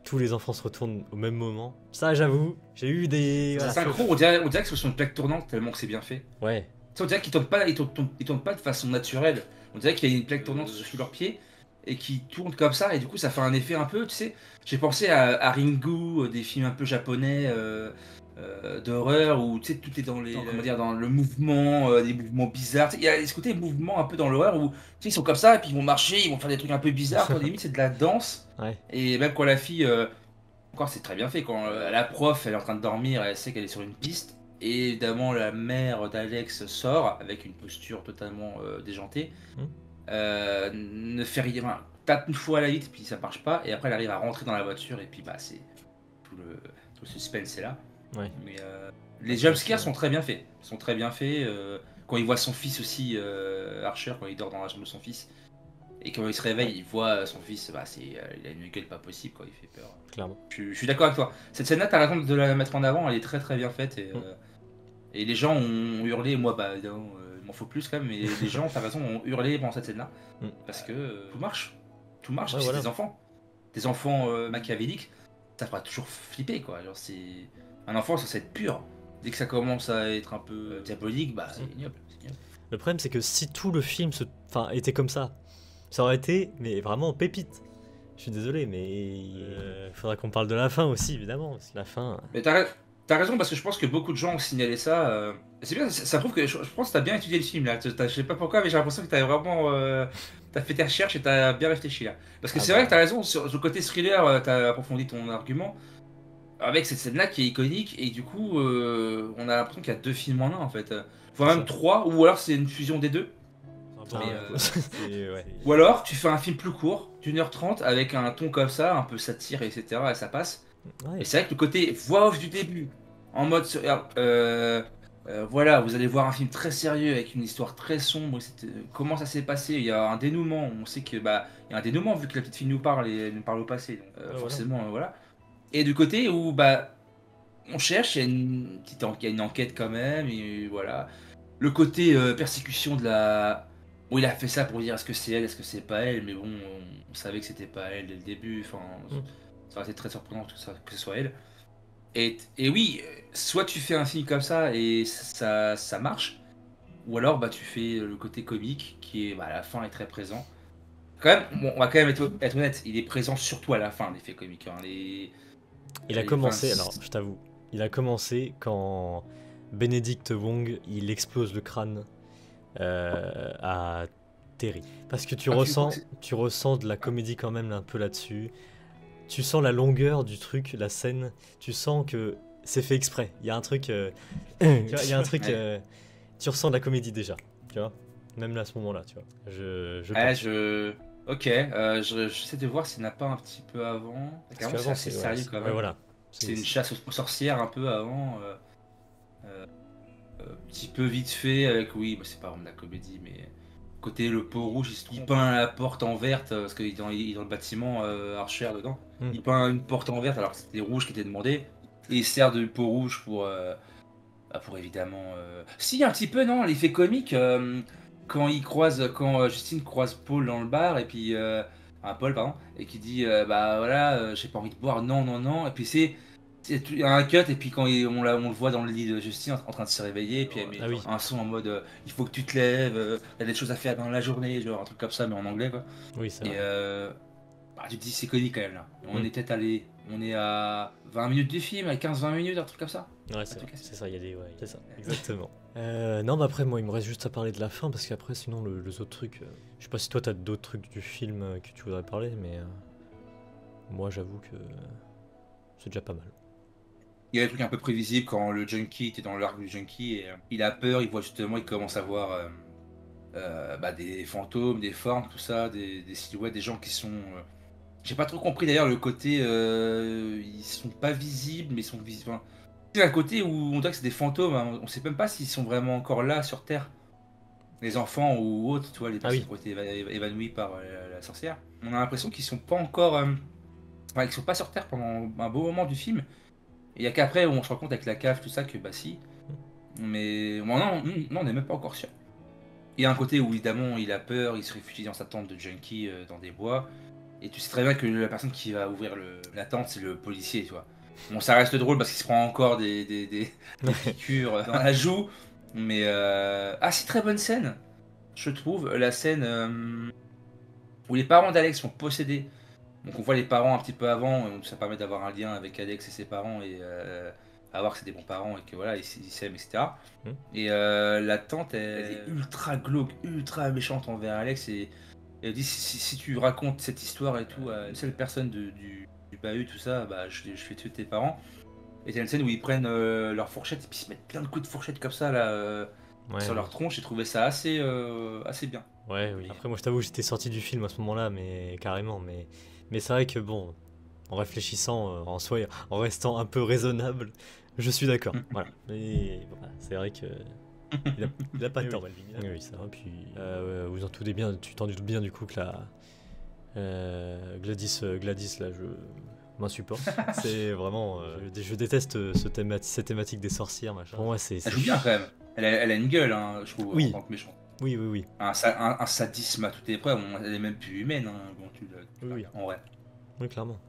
tous les enfants se retournent au même moment. Ça, j'avoue, j'ai eu des... C'est synchro, on dirait que ce sont une plaque tournante tellement que c'est bien fait. Ouais. On dirait qu'ils tournent pas de façon naturelle. On dirait qu'il y a une plaque tournante sous leurs pieds et qui tourne comme ça et du coup ça fait un effet un peu, tu sais. J'ai pensé à Ringu, des films un peu japonais d'horreur où tu sais tout est dans dans le mouvement, des mouvements bizarres. Il y a ce côté mouvement un peu dans l'horreur où tu sais ils sont comme ça et puis ils vont marcher, ils vont faire des trucs un peu bizarres. Au limite c'est de la danse. Ouais. Et même quand la fille, encore c'est très bien fait quand la prof elle est en train de dormir, elle sait qu'elle est sur une piste. Et évidemment, la mère d'Alex sort avec une posture totalement déjantée. Ne fait rien. tape une fois à la vitre, puis ça marche pas, et après elle arrive à rentrer dans la voiture, et puis bah c'est tout le suspense est là. Ouais. Mais les jumpscares sont très bien faits. Sont très bien faits. Quand il voit son fils aussi, Archer, quand il dort dans la chambre de son fils, et quand il se réveille, il voit son fils, bah, il a une gueule pas possible, quoi, il fait peur. Clairement. Je suis d'accord avec toi. Cette scène-là, t'as raison de la mettre en avant, elle est très très bien faite. Et les gens ont hurlé, moi, bah, non, il m'en faut plus quand même, mais les gens, t'as raison, ont hurlé pendant cette scène-là. Parce que tout marche. Tout marche, Ouais, puis voilà. c'est des enfants. Des enfants machiavéliques, ça fera toujours flipper, quoi. Genre, c'est. Un enfant, ça être pur. Dès que ça commence à être un peu diabolique, bah c'est ignoble. Le problème, c'est que si tout le film était comme ça aurait été, mais vraiment pépite. Je suis désolé, mais faudra qu'on parle de la fin aussi, évidemment. Parce que la fin. Mais t'as raison, parce que je pense que beaucoup de gens ont signalé ça. C'est bien, ça prouve que je pense que t'as bien étudié le film là. Je sais pas pourquoi, mais j'ai l'impression que t'as vraiment. T'as fait tes recherches et t'as bien réfléchi là. Parce que c'est vrai que t'as raison, sur le côté thriller, t'as approfondi ton argument. Avec cette scène-là qui est iconique, et du coup, on a l'impression qu'il y a deux films en un en fait. Voire même trois, ou alors c'est une fusion des deux. Ouais. Ou alors tu fais un film plus court, d'1h30, avec un ton comme ça, un peu satire, etc. Et ça passe. Ouais. Et c'est vrai que le côté voix off du début, en mode. Voilà, vous allez voir un film très sérieux avec une histoire très sombre. Comment ça s'est passé? Il y a un dénouement. On sait que bah il y a un dénouement vu que la petite fille nous parle et elle nous parle au passé. Donc, forcément, voilà. Et du côté où bah on cherche, il y a une enquête quand même, et voilà. Le côté persécution de la. Bon, il a fait ça pour dire est-ce que c'est elle, est-ce que c'est pas elle, mais bon, on savait que c'était pas elle dès le début, enfin, ça aurait été très surprenant que ce soit elle. Et oui, soit tu fais un film comme ça et ça marche, ou alors bah tu fais le côté comique qui est, bah, à la fin est très présent. Quand même, bon, on va quand même être honnête, il est présent surtout à la fin, l'effet comique. Hein, il a commencé, alors je t'avoue, il a commencé quand Benedict Wong il explose le crâne à Terry. Parce que tu ressens de la comédie quand même un peu là-dessus. Tu sens la longueur du truc, la scène. Tu sens que c'est fait exprès. Il y a un truc. Il y a un truc. Tu ressens de la comédie déjà. Tu vois. Même là, à ce moment-là, tu vois. Ok, j'essaie de voir s'il n'y en a pas un petit peu avant. C'est assez sérieux quand même. Ouais, voilà. C'est une chasse aux sorcières un peu avant. Petit peu vite fait avec, oui, bah, c'est pas vraiment de la comédie, mais côté le pot rouge, il peint la porte en verte parce qu'il est dans le bâtiment Archer dedans. Il peint une porte en verte alors que c'était rouge qui était demandé. Et il sert de pot rouge pour évidemment. Si, un petit peu, non, l'effet comique. Quand Justine croise Paul dans le bar, et puis. Paul, pardon, et qui dit bah voilà, j'ai pas envie de boire, non, non, non. Et puis il y a un cut, et puis quand on le voit dans le lit de Justine en train de se réveiller, et puis elle met un son en mode il faut que tu te lèves, il y a des choses à faire dans la journée, genre un truc comme ça, mais en anglais quoi. Oui, c'est et bah, tu te dis c'est connu quand même là. On est peut-être allé, on est à 20 minutes du film, à 15-20 minutes, un truc comme ça. Ouais, c'est ça, il y a des. Ouais, c'est ça, exactement. Non, mais après, moi, il me reste juste à parler de la fin, parce qu'après, sinon, les autres trucs. Je sais pas si toi, t'as d'autres trucs du film que tu voudrais parler, mais. Moi, j'avoue que. C'est déjà pas mal. Il y a des trucs un peu prévisibles quand le junkie était dans l'arc du junkie, et il a peur, il voit justement, il commence à voir bah, des fantômes, des formes, tout ça, des silhouettes, des gens qui sont. J'ai pas trop compris d'ailleurs le côté. Ils sont pas visibles, mais ils sont visibles. Enfin, il y a un côté où on dirait que c'est des fantômes, hein. On sait même pas s'ils sont vraiment encore là sur Terre. Les enfants ou autres, tu vois, les personnes qui ont été évanouies par la sorcière. On a l'impression qu'ils sont pas encore. Enfin, ils sont pas sur Terre pendant un beau moment du film. Et il y a qu'après où on se rend compte avec la cave, tout ça, que bah si. Mais bon, non, on n'est même pas encore sûr. Il y a un côté où évidemment il a peur, il se réfugie dans sa tente de junkie dans des bois. Et tu sais très bien que la personne qui va ouvrir la tente, c'est le policier, tu vois. Bon, ça reste drôle parce qu'il se prend encore des piqûres dans la joue. Mais c'est très bonne scène, je trouve. La scène où les parents d'Alex sont possédés. Donc on voit les parents un petit peu avant, donc ça permet d'avoir un lien avec Alex et ses parents, et à voir que c'est des bons parents et que voilà, ils s'aiment, etc. Et la tante, elle est ultra glauque, ultra méchante envers Alex, et elle dit si tu racontes cette histoire et tout à une seule personne du bahut, tout ça, bah je fais tuer tes parents. Et t'as une scène où ils prennent leur fourchette et puis ils se mettent plein de coups de fourchette comme ça là sur leur tronche. J'ai trouvé ça assez bien. Ouais, oui. Après, moi, je t'avoue, j'étais sorti du film à ce moment-là, mais carrément. Mais c'est vrai que, bon, en réfléchissant, en soi, en restant un peu raisonnable, je suis d'accord. Voilà. Mais voilà, c'est vrai que. Il a pas Oui, tort, oui. Melvin. Oui, ça va. Puis, vous en doutez bien, tu t'en doutes bien du coup que la. Gladys, là, je m'insupporte. C'est vraiment. Je déteste cette thématique des sorcières, machin. Pour moi, c'est. Elle joue bien quand même. Elle a une gueule, hein, je trouve, en Oui. tant que méchant. Oui. Un sadisme à toute épreuve, elle est même plus humaine, hein, quand tu Oui. regardes, en vrai. Oui, clairement.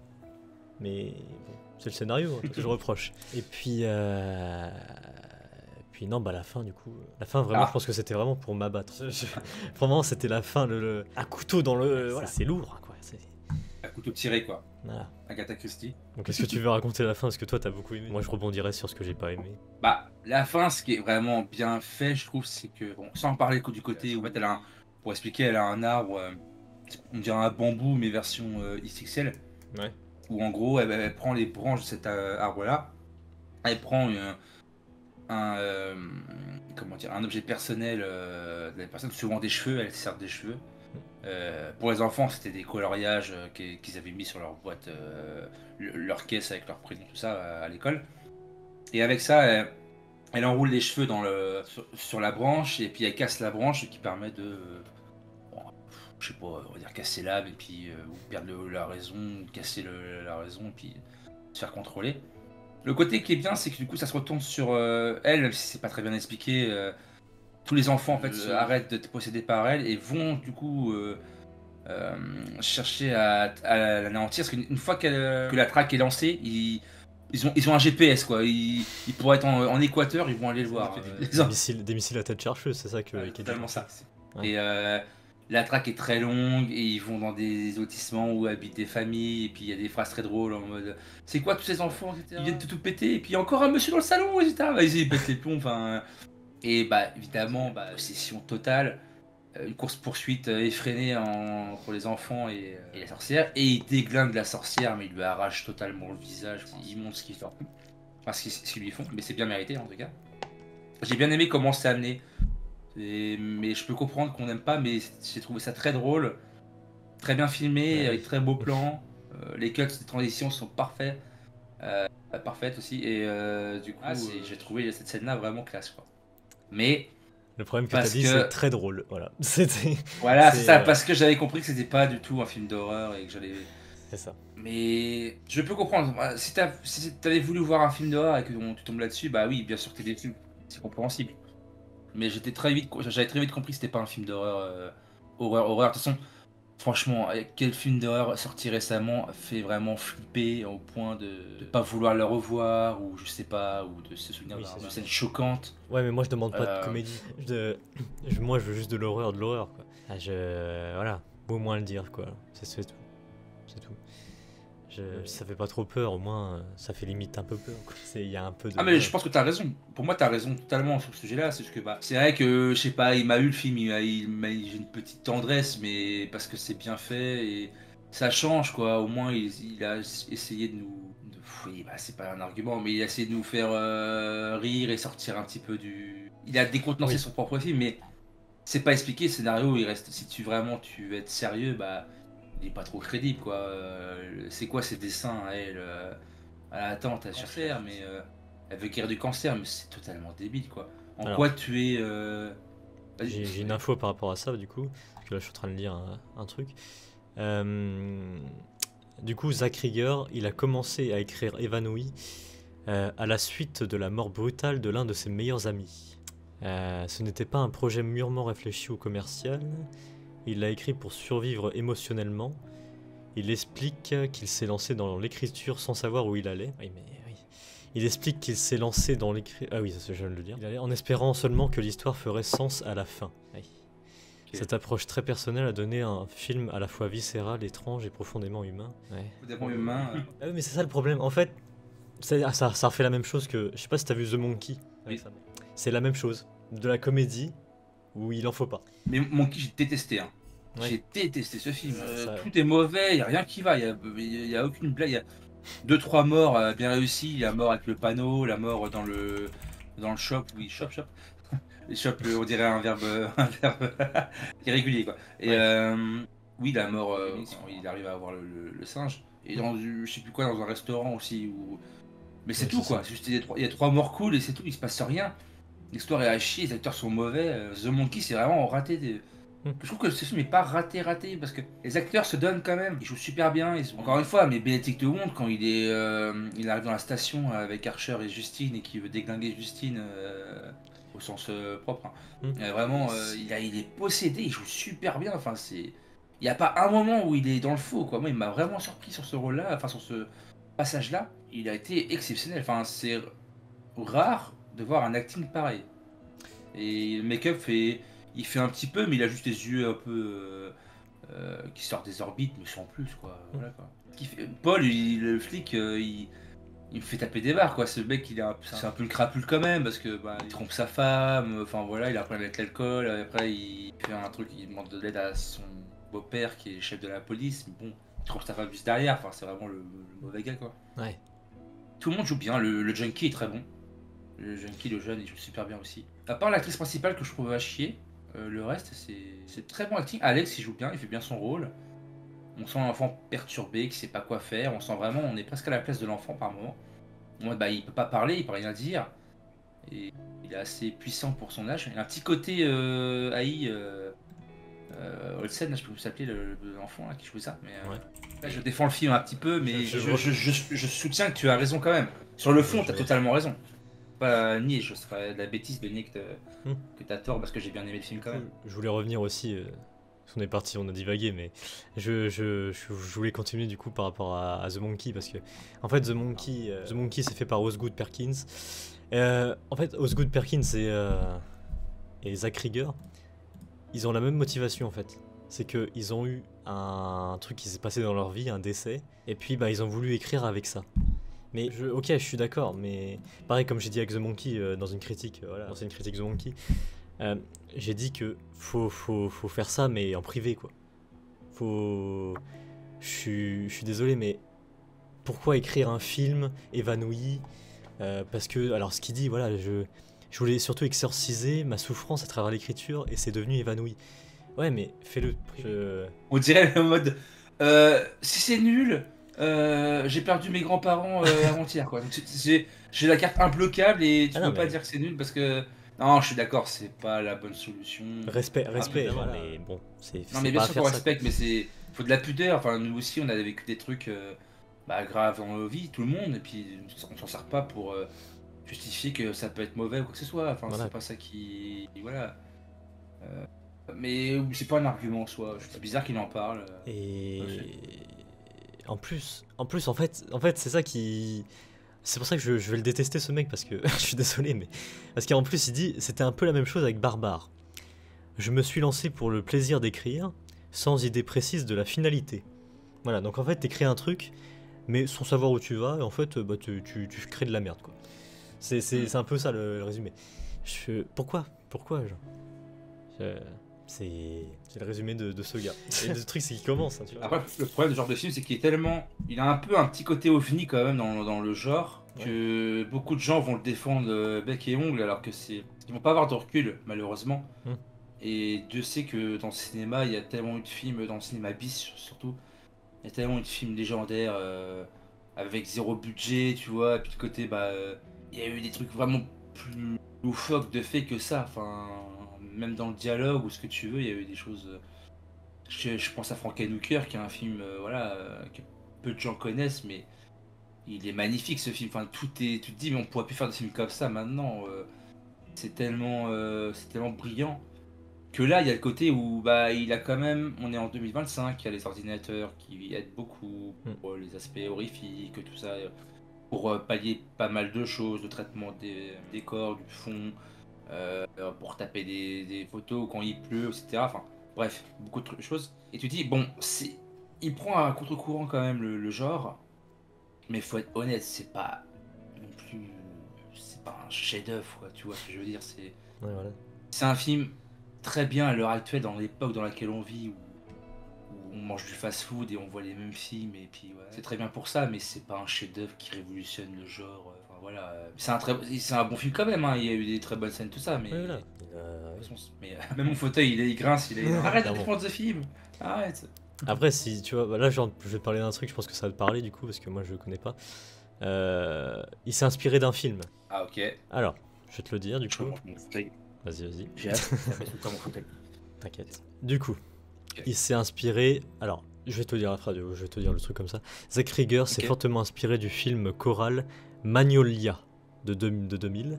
Mais bon, c'est le scénario, hein, que je reproche. Et puis, non, bah la fin du coup. La fin, vraiment, je pense que c'était vraiment pour m'abattre. Vraiment, c'était la fin, un couteau dans le. Voilà, c'est lourd, quoi. Un couteau tiré, quoi. Voilà. Agatha Christie. Donc, est-ce que tu veux raconter la fin? Parce que toi, t'as beaucoup aimé. Moi, je rebondirai sur ce que j'ai pas aimé. Bah, la fin, ce qui est vraiment bien fait, je trouve, c'est que, bon, sans parler du côté où, en fait, pour expliquer, elle a un arbre, on dirait un bambou, mais version XXL. Ouais. Où en gros, elle prend les branches de cet arbre-là, elle prend comment dire, un objet personnel de la personne, souvent des cheveux, elle sert des cheveux. Pour les enfants, c'était des coloriages qu'ils avaient mis sur leur boîte, leur caisse avec leur prénom, tout ça, à l'école. Et avec ça, elle enroule les cheveux sur la branche, et puis elle casse la branche, ce qui permet de, bon, je sais pas, on va dire casser l'âme, et puis ou perdre la raison, ou casser la raison, et puis se faire contrôler. Le côté qui est bien, c'est que du coup, ça se retourne sur elle, même si c'est pas très bien expliqué. Tous les enfants en fait arrêtent d'être possédés par elle et vont du coup chercher à l'anéantir. Parce qu'une fois que la traque est lancée, ils ont un GPS quoi. Ils pourraient être en Équateur, ils vont aller le voir. Des missiles à tête chercheuse, c'est ça qui est totalement ça. Ouais. Et la traque est très longue et ils vont dans des lotissements où habitent des familles et puis il y a des phrases très drôles en mode c'est quoi tous ces enfants, etc. Ils viennent tout péter et puis il y a encore un monsieur dans le salon, etc. Ils pètent les plombs, enfin. Et bah évidemment, obsession totale, une course-poursuite effrénée entre les enfants et la sorcière, et il déglingue la sorcière, mais il lui arrache totalement le visage, il montre ce qu'ils font, enfin ce qu'ils lui font, mais c'est bien mérité en tout cas. J'ai bien aimé comment c'est amené, mais je peux comprendre qu'on n'aime pas, mais j'ai trouvé ça très drôle, très bien filmé, avec très beaux plans, les cuts, les transitions sont parfaits, parfaites aussi, et du coup j'ai trouvé cette scène-là vraiment classe quoi. Mais le problème que t'as dit, c'est très drôle. Voilà, voilà, c'est ça, parce que j'avais compris que c'était pas du tout un film d'horreur et que j'allais. C'est ça. Mais je peux comprendre. Si t'avais voulu voir un film d'horreur et que tu tombes là-dessus, bah oui, bien sûr que t'es déçu. C'est compréhensible. Mais j'avais très vite compris que c'était pas un film d'horreur, horreur. De toute façon, franchement, quel film d'horreur sorti récemment fait vraiment flipper au point de pas vouloir le revoir ou je sais pas, ou de se souvenir d'une scène choquante. Ouais, mais moi je demande pas de comédie. Moi je veux juste de l'horreur, quoi. Voilà, au moins le dire quoi. C'est tout. C'est tout. Ça fait pas trop peur, au moins ça fait limite un peu peur. Il y a un peu de. Ah mais je pense que t'as raison. Pour moi t'as raison totalement sur ce sujet-là. C'est juste que c'est vrai que je sais pas, il m'a eu le film, j'ai une petite tendresse, mais parce que c'est bien fait et ça change quoi. Au moins il a essayé de nous, oui bah c'est pas un argument, mais il a essayé de nous faire rire et sortir un petit peu du. Il a décontenancé son propre film, mais c'est pas expliqué. Le scénario il reste. Si tu veux être sérieux, bah il est pas trop crédible quoi. C'est quoi ces dessins à elle attends, t'as cherché, mais elle veut guérir du cancer, mais c'est totalement débile quoi. Alors, quoi tu es. J'ai une info par rapport à ça du coup, parce que là je suis en train de lire un truc. Du coup, Zach Krieger, il a commencé à écrire Évanoui à la suite de la mort brutale de l'un de ses meilleurs amis. Ce n'était pas un projet mûrement réfléchi ou commercial. Il l'a écrit pour survivre émotionnellement. Il explique qu'il s'est lancé dans l'écriture sans savoir où il allait. Oui. Il explique qu'il s'est lancé dans l'écriture... Ah oui, ça je viens de le dire. Il allait en espérant seulement que l'histoire ferait sens à la fin. Oui. Okay. Cette approche très personnelle a donné un film à la fois viscéral, étrange et profondément humain. Profondément humain. Ah oui, mais c'est ça le problème. En fait, ça refait la même chose que... Je sais pas si t'as vu The Monkey. Oui. C'est la même chose. De la comédie où il en faut pas. Mais Monkey, j'ai détesté. Hein. Ouais. J'ai détesté ce film. Tout est mauvais, il n'y a rien qui va. Il n'y a aucune blague. Il y a 2-3 morts bien réussies. La mort avec le panneau, la mort dans le shop. Oui, shop. Échoppe, on dirait un verbe, un verbe irrégulier, quoi. Et Ouais. oui, la mort, quand il arrive à avoir le singe. Et dans je sais plus quoi, dans un restaurant aussi. Mais c'est Ouais, tout, c'est quoi. ça. Juste, il y a trois morts cool et c'est tout, il se passe rien. L'histoire est à chier, les acteurs sont mauvais. The Monkey, c'est vraiment raté. Hmm. Je trouve que ce film n'est pas raté parce que les acteurs se donnent quand même. Ils jouent super bien. Encore une fois, mais Benedict Wong, quand il arrive dans la station avec Archer et Justine et qui veut déglinguer Justine au sens propre, hein. Hmm. Vraiment, il est possédé. Il joue super bien. Enfin, il n'y a pas un moment où il est dans le faux, quoi. Moi, il m'a vraiment surpris sur ce rôle-là, enfin sur ce passage-là. Il a été exceptionnel. Enfin, c'est rare de voir un acting pareil. Et le make-up il fait un petit peu, mais il a juste les yeux un peu qui sortent des orbites, mais sans plus, quoi. Hmm. Voilà, quoi. Paul, le flic, il me fait taper des barres, quoi. Ce mec, c'est un peu le crapule quand même, parce que bah, il trompe sa femme, enfin voilà, il a un problème avec l'alcool, après il fait un truc, il demande de l'aide à son beau-père qui est chef de la police, mais bon, il trompe sa femme juste derrière, enfin c'est vraiment le mauvais gars, quoi. Ouais. Tout le monde joue bien, le junkie est très bon. Le junkie, le jeune, il joue super bien aussi. À part l'actrice principale que je trouve à chier, le reste, c'est très bon acting. Alex, il joue bien, il fait bien son rôle. On sent un enfant perturbé, qui sait pas quoi faire. On sent vraiment, on est presque à la place de l'enfant par moment. En mode, bah, il peut pas parler, il peut rien dire. Et il est assez puissant pour son âge. Il a un petit côté AI, Olsen, je sais plus comment s'appelait l'enfant là, qui jouait ça. Mais, Ouais. là, je défends le film un petit peu, mais Je- je soutiens que tu as raison quand même. Sur le fond, je tu as vois. totalement raison. Pas nier, je serais de la bêtise de nier Hmm. que t'as tort parce que j'ai bien aimé le film Du quand coup, même. je voulais revenir aussi. On est parti, on a divagué, mais je voulais continuer du coup par rapport à The Monkey parce que en fait The Monkey c'est fait par Osgood Perkins. En fait Osgood Perkins et Zach Krieger, ils ont la même motivation en fait. C'est que ils ont eu un truc qui s'est passé dans leur vie, un décès, et puis bah ils ont voulu écrire avec ça. Mais ok, je suis d'accord, mais pareil comme j'ai dit avec The Monkey dans une critique, voilà, dans une critique The Monkey, euh, j'ai dit que faut faire ça mais en privé quoi. Faut, je suis désolé mais pourquoi écrire un film évanoui parce que alors ce qu'il dit voilà je voulais surtout exorciser ma souffrance à travers l'écriture et c'est devenu évanoui. Ouais mais fais-le. On dirait le mode si c'est nul, j'ai perdu mes grands-parents avant-hier quoi. Donc, j'ai la carte imbloquable et Ah tu non peux pas mais dire que c'est nul parce que. Non, je suis d'accord, c'est pas la bonne solution. Ah, respect évidemment. genre, mais bon Non, c'est mais bien pas à sûr qu'on faire ça quoi. respecte, mais c'est. Faut de la pudeur. Enfin, nous aussi, on a vécu des trucs bah, graves dans nos vies, tout le monde, et puis on s'en sert pas pour justifier que ça peut être mauvais ou quoi que ce soit. Enfin, Voilà c'est pas quoi. ça qui. Voilà. Mais c'est pas un argument en soi. C'est bizarre qu'il en parle. En effet. Et en fait c'est ça qui. C'est pour ça que je vais le détester ce mec parce que je suis désolé mais parce qu'en plus il dit c'était un peu la même chose avec Barbare. Je me suis lancé pour le plaisir d'écrire sans idée précise de la finalité. Voilà donc en fait t'écris un truc mais sans savoir où tu vas et en fait bah, tu crées de la merde quoi. Hmm. C'est un peu ça le résumé. Pourquoi genre Je- c'est le résumé de ce gars. Et le truc c'est qu'il commence hein, tu vois. Après, le problème de ce genre de film, c'est qu'il est tellement. Il a un peu un petit côté ovni quand même dans le genre, Ouais. que beaucoup de gens vont le défendre bec et ongle, alors que c'est. Ils vont pas avoir de recul, malheureusement. Hmm. Et Dieu sait que dans le cinéma, il y a tellement eu de films, dans le cinéma bis surtout, il y a tellement eu de films légendaires avec zéro budget, tu vois, et puis de côté, bah, il y a eu des trucs vraiment plus loufoques de fait que ça. Enfin, même dans le dialogue ou ce que tu veux, il y a eu des choses. Je pense à Frankenhooker, qui est un film, voilà, que peu de gens connaissent, mais il est magnifique ce film. Enfin, tu te dis, mais on pourrait plus faire des films comme ça maintenant. C'est tellement brillant. Que là, il y a le côté où bah, il a quand même, on est en 2025, il y a les ordinateurs qui aident beaucoup Hmm. pour les aspects horrifiques, tout ça, pour pallier pas mal de choses, le traitement des décors, du fond, pour taper des photos quand il pleut, etc. Enfin, bref, beaucoup de choses. Et tu dis, bon, il prend un contre-courant quand même le genre, mais faut être honnête, c'est pas non plus, c'est pas un chef-d'œuvre, quoi, tu vois ce que je veux dire, Ouais, voilà. c'est un film très bien à l'heure actuelle, dans l'époque dans laquelle on vit, où on mange du fast-food et on voit les mêmes films, et puis ouais, c'est très bien pour ça, mais c'est pas un chef-d'œuvre qui révolutionne le genre. Enfin, voilà, c'est un bon film quand même, hein, il y a eu des très bonnes scènes, tout ça, mais. Ouais, voilà. De toute façon, mais même mon fauteuil, il grince, arrête de Clairement. défendre ce film, arrête. Après, si tu vois, bah là, genre, je vais te parler d'un truc, je pense que ça va te parler du coup, parce que moi je le connais pas. Il s'est inspiré d'un film. Ah, ok, Alors, je vais te le dire du je coup. remonte mon fauteuil. Vas-y. J'ai hâte, ça baisse tout le temps mon fauteuil. T'inquiète. Du coup, Ok. il s'est inspiré. Alors, je vais te dire la phrase, je vais te dire le truc comme ça. Zach Rieger s'est Ok. fortement inspiré du film choral Magnolia de 2000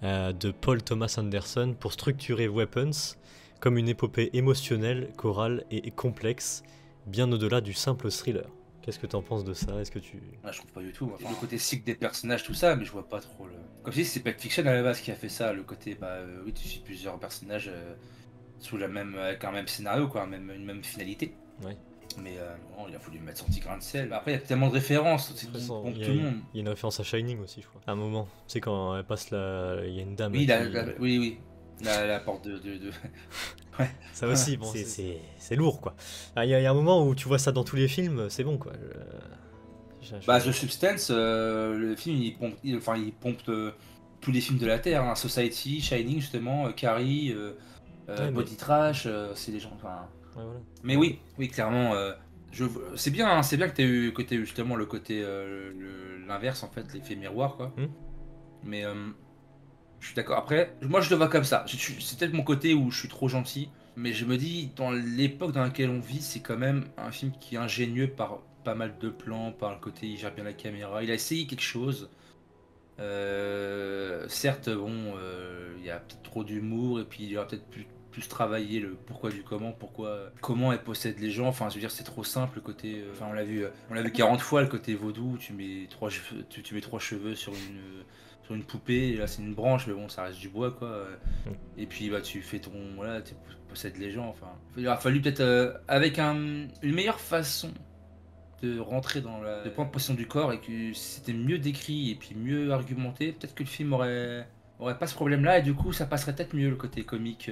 de Paul Thomas Anderson pour structurer Weapons comme une épopée émotionnelle, chorale et complexe, bien au-delà du simple thriller. Qu'est-ce que t'en penses de ça? Est-ce que tu... Ah, je trouve pas du tout. Enfin, le côté cycle des personnages, tout ça, mais je vois pas trop le. Comme si c'est Pulp Fiction à la base qui a fait ça, le côté, oui, tu suis plusieurs personnages sous la même, avec un même scénario, quoi, une même finalité. Ouais. Mais non, il a voulu mettre son petit grain de sel. Après, il y a tellement de références, c'est bon pour Il y, tout le monde. il y a une référence à Shining aussi, je crois. À un moment, tu sais, quand elle passe la... Il y a une dame Oui, là, oui. La porte de... Ouais. Ça aussi, bon, c'est lourd, quoi. Ah, il y a un moment où tu vois ça dans tous les films, c'est bon, quoi. Bah, The Substance, le film, il pompe tous les films de la Terre, hein. Society, Shining, justement, Carrie, Ouais, Body Trash, c'est les gens. Enfin. Ouais, voilà. Mais oui, clairement, c'est bien, hein, c'est bien que t'aies eu justement le côté, l'inverse, en fait, l'effet miroir, quoi. Mais je suis d'accord. Après, moi, je le vois comme ça. C'est peut-être mon côté où je suis trop gentil, mais je me dis, dans l'époque dans laquelle on vit, c'est quand même un film qui est ingénieux par pas mal de plans, par le côté, il gère bien la caméra. Il a essayé quelque chose. Certes, bon, il y a peut-être trop d'humour, et puis il y aura peut-être plus travailler le pourquoi du comment elle possède les gens. Enfin, je veux dire, c'est trop simple le côté. Enfin, on l'a vu 40 fois le côté vaudou. Tu mets tu mets 3 cheveux sur une poupée. Et là, c'est une branche, mais bon, ça reste du bois, quoi. Et puis, bah, tu fais ton, voilà, tu possèdes les gens. Enfin, il aurait fallu peut-être avec une meilleure façon de rentrer de prendre possession du corps, et que si c'était mieux décrit et puis mieux argumenté, peut-être que le film aurait pas ce problème-là, et du coup ça passerait peut-être mieux le côté comique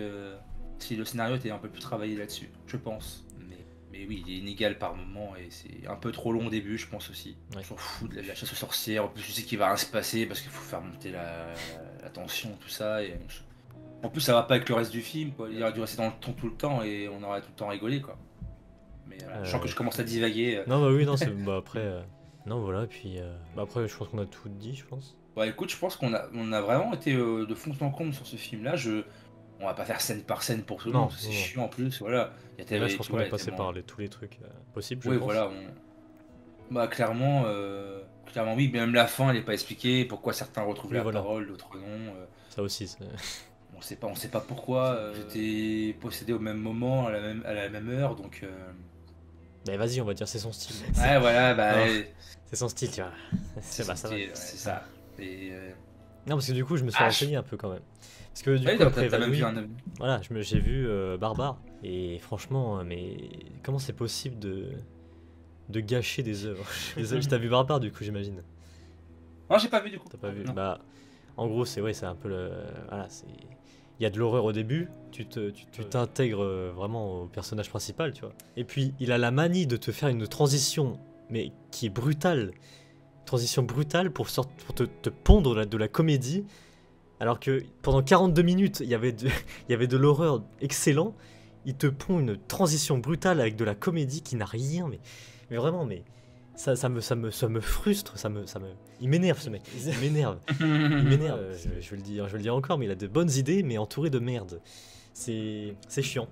si le scénario était un peu plus travaillé là-dessus, je pense. Mais oui, il est inégal par moment et c'est un peu trop long au début, je pense aussi. Ouais. On s'en fout de la chasse aux sorcières, en plus je sais qu'il va rien se passer parce qu'il faut faire monter la tension, tout ça. Et en plus ça va pas avec le reste du film, quoi. Il aurait dû rester dans le ton tout le temps et on aurait tout le temps rigolé, quoi. Mais je sens que je commence à divaguer. Non, bah oui, non, c'est. Bah après. Non, voilà, et puis. Bah après, je pense qu'on a tout dit, je pense. Bah écoute, je pense on a vraiment été de fond en comble sur ce film-là. On va pas faire scène par scène pour tout le monde, c'est chiant en plus. Voilà. Là, je pense qu'on est passé par tous les trucs possibles, je pense. Voilà. Bah clairement, oui, même la fin, elle est pas expliquée. Pourquoi certains retrouvent la parole, d'autres non. Ça aussi, c'est... On sait pas pourquoi. J'étais possédé au même moment, à la même heure, donc. Mais vas-y, on va dire c'est son style. Ouais, voilà, bah. C'est son style, tu vois. C'est ça. Et, non, parce que du coup, je me suis renseigné un peu quand même. Parce que du coup, après t'as même vu voilà, j'ai vu Barbare. Et franchement, mais comment c'est possible de gâcher des œuvres? T'as vu Barbare, du coup, j'imagine. Non, j'ai pas vu, du coup. T'as pas vu? Bah, en gros, c'est un peu le... Voilà, c'est... Il y a de l'horreur au début, tu t'intègres vraiment au personnage principal, tu vois. Et puis, il a la manie de te faire une transition, mais qui est brutale. Transition brutale pour te pondre de la comédie, alors que pendant 42 minutes, il y avait de l'horreur excellent. Il te pond une transition brutale avec de la comédie qui n'a rien, mais vraiment, mais... Ça me frustre, il m'énerve ce mec, il m'énerve. Je vais le dire encore, mais il a de bonnes idées, mais entouré de merde. C'est chiant.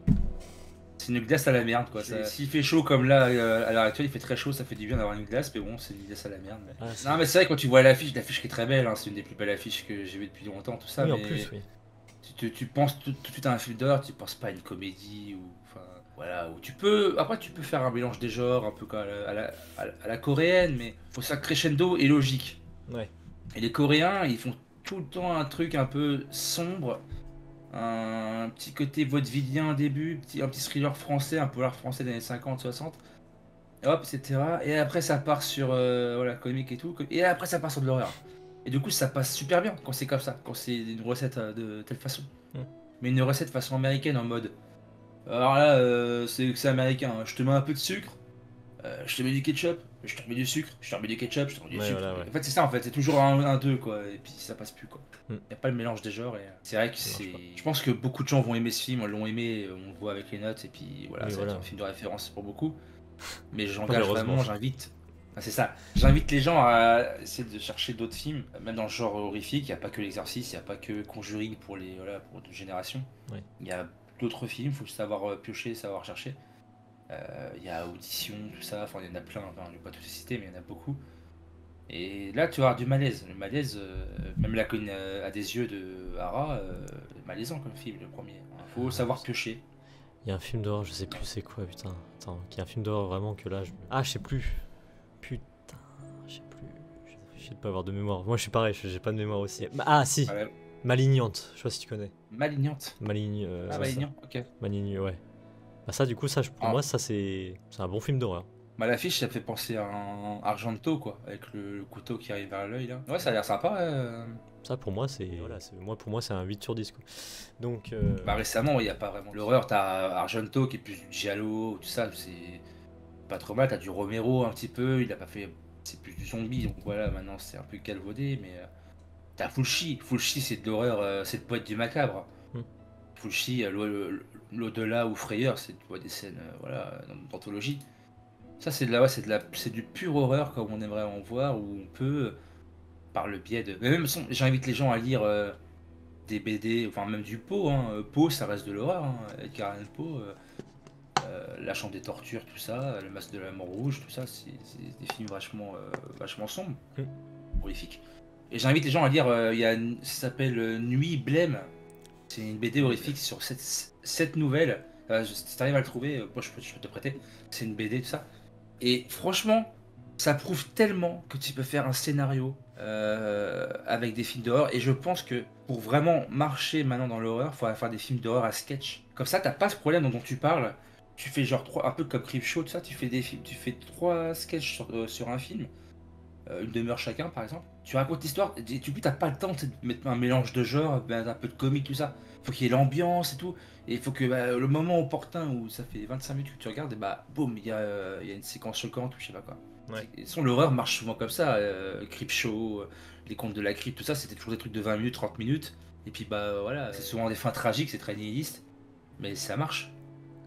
C'est une glace à la merde, quoi. S'il fait chaud comme là, à l'heure actuelle, il fait très chaud, ça fait du bien d'avoir une glace, mais bon, c'est une glace à la merde. Non, mais c'est vrai, quand tu vois l'affiche qui est très belle, hein, c'est une des plus belles affiches que j'ai vues depuis longtemps, tout ça. Oui, mais en plus, oui. Tu penses tout de suite à un film d'horreur, tu penses pas à une comédie ou. Voilà, où tu peux faire un mélange des genres, un peu comme à la coréenne, mais faut ça crescendo et logique. Ouais. Et les Coréens, ils font tout le temps un truc un peu sombre, un petit côté vaudevillien au début, un petit thriller français, un polar français des années 50-60, hop, etc. Et après ça part sur comique et tout, et après ça part sur de l'horreur. Et du coup ça passe super bien quand c'est comme ça, quand c'est une recette de telle façon. Mais une recette façon américaine en mode... Alors là, c'est américain, hein. Je te mets un peu de sucre, je te mets du ketchup, je te remets du sucre, je te remets du ketchup, je te remets du Ouais, sucre. voilà, ouais. En fait, c'est ça, en fait, c'est toujours un 2 quoi, et puis ça passe plus, quoi. Hmm. Y a pas le mélange des genres, et c'est vrai que Ça marche c'est. pas. Je pense que beaucoup de gens vont aimer ce film, l'ont aimé, on le voit avec les notes, et puis voilà, Oui, ça va être voilà. un film de référence pour beaucoup. Mais j'engage Malheureusement. vraiment, j'invite. Ah, c'est ça, j'invite les gens à essayer de chercher d'autres films, même dans le genre horrifique, il n'y a pas que L'Exorciste, il n'y a pas que Conjuring pour les voilà, pour d'autres générations. Ouais. Il y a d'autres films, il faut savoir piocher, savoir chercher. Il y a Audition, tout ça, enfin il y en a plein, enfin, je vais pas tous les citer, mais il y en a beaucoup. Et là tu vas avoir du malaise. Le malaise, même La colline à des yeux de Hara, malaisant comme film, le premier. Faut savoir piocher. Il y a un film d'horreur, je sais plus c'est quoi, putain. Attends, il y a un film d'horreur vraiment que là. Ah, je sais plus. Putain, je sais plus. Je sais pas avoir de mémoire. Moi, je suis pareil, j'ai pas de mémoire aussi. Ah, si. Voilà. Malignante, je sais pas si tu connais. Malignante. Ouais, Malignant, ok. Maligne, ouais. Bah, ça, du coup, ça, pour Ah. moi, ça, c'est un bon film d'horreur. Bah, l'affiche, ça me fait penser à un Argento, quoi, avec le couteau qui arrive vers l'œil, là. Ouais, ça a l'air sympa. Ça, pour moi, c'est. Voilà, pour moi, c'est un 8 sur 10, quoi. Donc. Bah, récemment, il n'y a pas vraiment l'horreur. T'as Argento qui est plus du giallo, tout ça, c'est pas trop mal. T'as du Romero un petit peu, il a pas fait. C'est plus du zombie, donc voilà, maintenant c'est un peu calvaudé, mais. T'as Fulci. Fulci, c'est de l'horreur, c'est le poète du macabre. Hmm. Fulci, l'au-delà ou Frayeur, c'est des scènes voilà, d'anthologie. Ça, c'est de la, ouais, c'est du pur horreur comme on aimerait en voir, où on peut, par le biais de. Mais même, j'invite les gens à lire des BD, enfin même du Poe. Hein. Poe, ça reste de l'horreur. Hein. Edgar Allan Poe, La Chambre des Tortures, tout ça, Le Masque de la Mort Rouge, tout ça, c'est des films vachement sombres, horrifiques. Et j'invite les gens à lire, ça s'appelle Nuit Blême. C'est une BD horrifique sur 7 nouvelles. Si t'arrives à le trouver, moi je peux te prêter. C'est une BD, tout ça. Et franchement, ça prouve tellement que tu peux faire un scénario avec des films d'horreur. Et je pense que pour vraiment marcher maintenant dans l'horreur, il faudrait faire des films d'horreur à sketch. Comme ça, t'as pas ce problème dont tu parles. Tu fais genre un peu comme Creepshow, tout ça. Tu fais des films, tu fais 3 sketchs sur un film. Une demi-heure chacun par exemple. Tu racontes l'histoire, et tu n'as pas le temps de mettre un mélange de genres, un peu de comique, tout ça. Faut qu'il y ait l'ambiance et tout. Et il faut que le moment opportun où ça fait 25 minutes que tu regardes, et bah boum, il y a une séquence choquante ou je sais pas quoi. Ouais. Et l'horreur marche souvent comme ça. Creepshow, les contes de la crypte, tout ça, c'était toujours des trucs de 20 minutes, 30 minutes. Et puis bah voilà, c'est souvent des fins tragiques, c'est très nihiliste. Mais ça marche.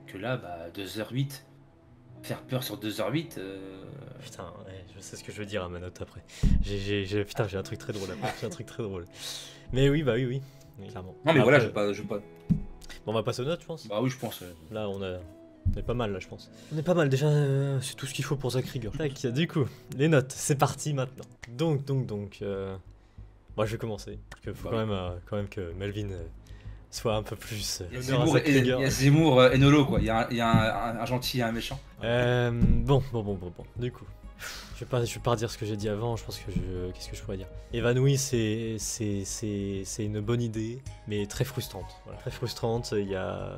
Que là, bah 2h08. Faire peur sur 2h08. Putain, ouais, je sais ce que je veux dire à ma note après. Putain, j'ai un truc très drôle après. J'ai un truc très drôle. Mais oui, bah oui, clairement. Non mais Après, voilà, je pas. Bon, on va passer aux notes, je pense. Bah oui, je pense. Là, on est pas mal, là, je pense. On est pas mal, déjà, c'est tout ce qu'il faut pour Zack Rieger. Tac, du coup, les notes, c'est parti maintenant. Donc, moi, je vais commencer. Parce qu'il faut quand même que Melvin soit un peu plus. Il y a honneur à Zemmour Zack et, Rieger. il y a Zemmour et Nolo, quoi. Il y a un gentil et un méchant. Bon. Du coup, je vais pas redire ce que j'ai dit avant. Je pense que qu'est-ce que je pourrais dire. Évanoui, c'est une bonne idée, mais très frustrante. Voilà. Très frustrante. Il y a.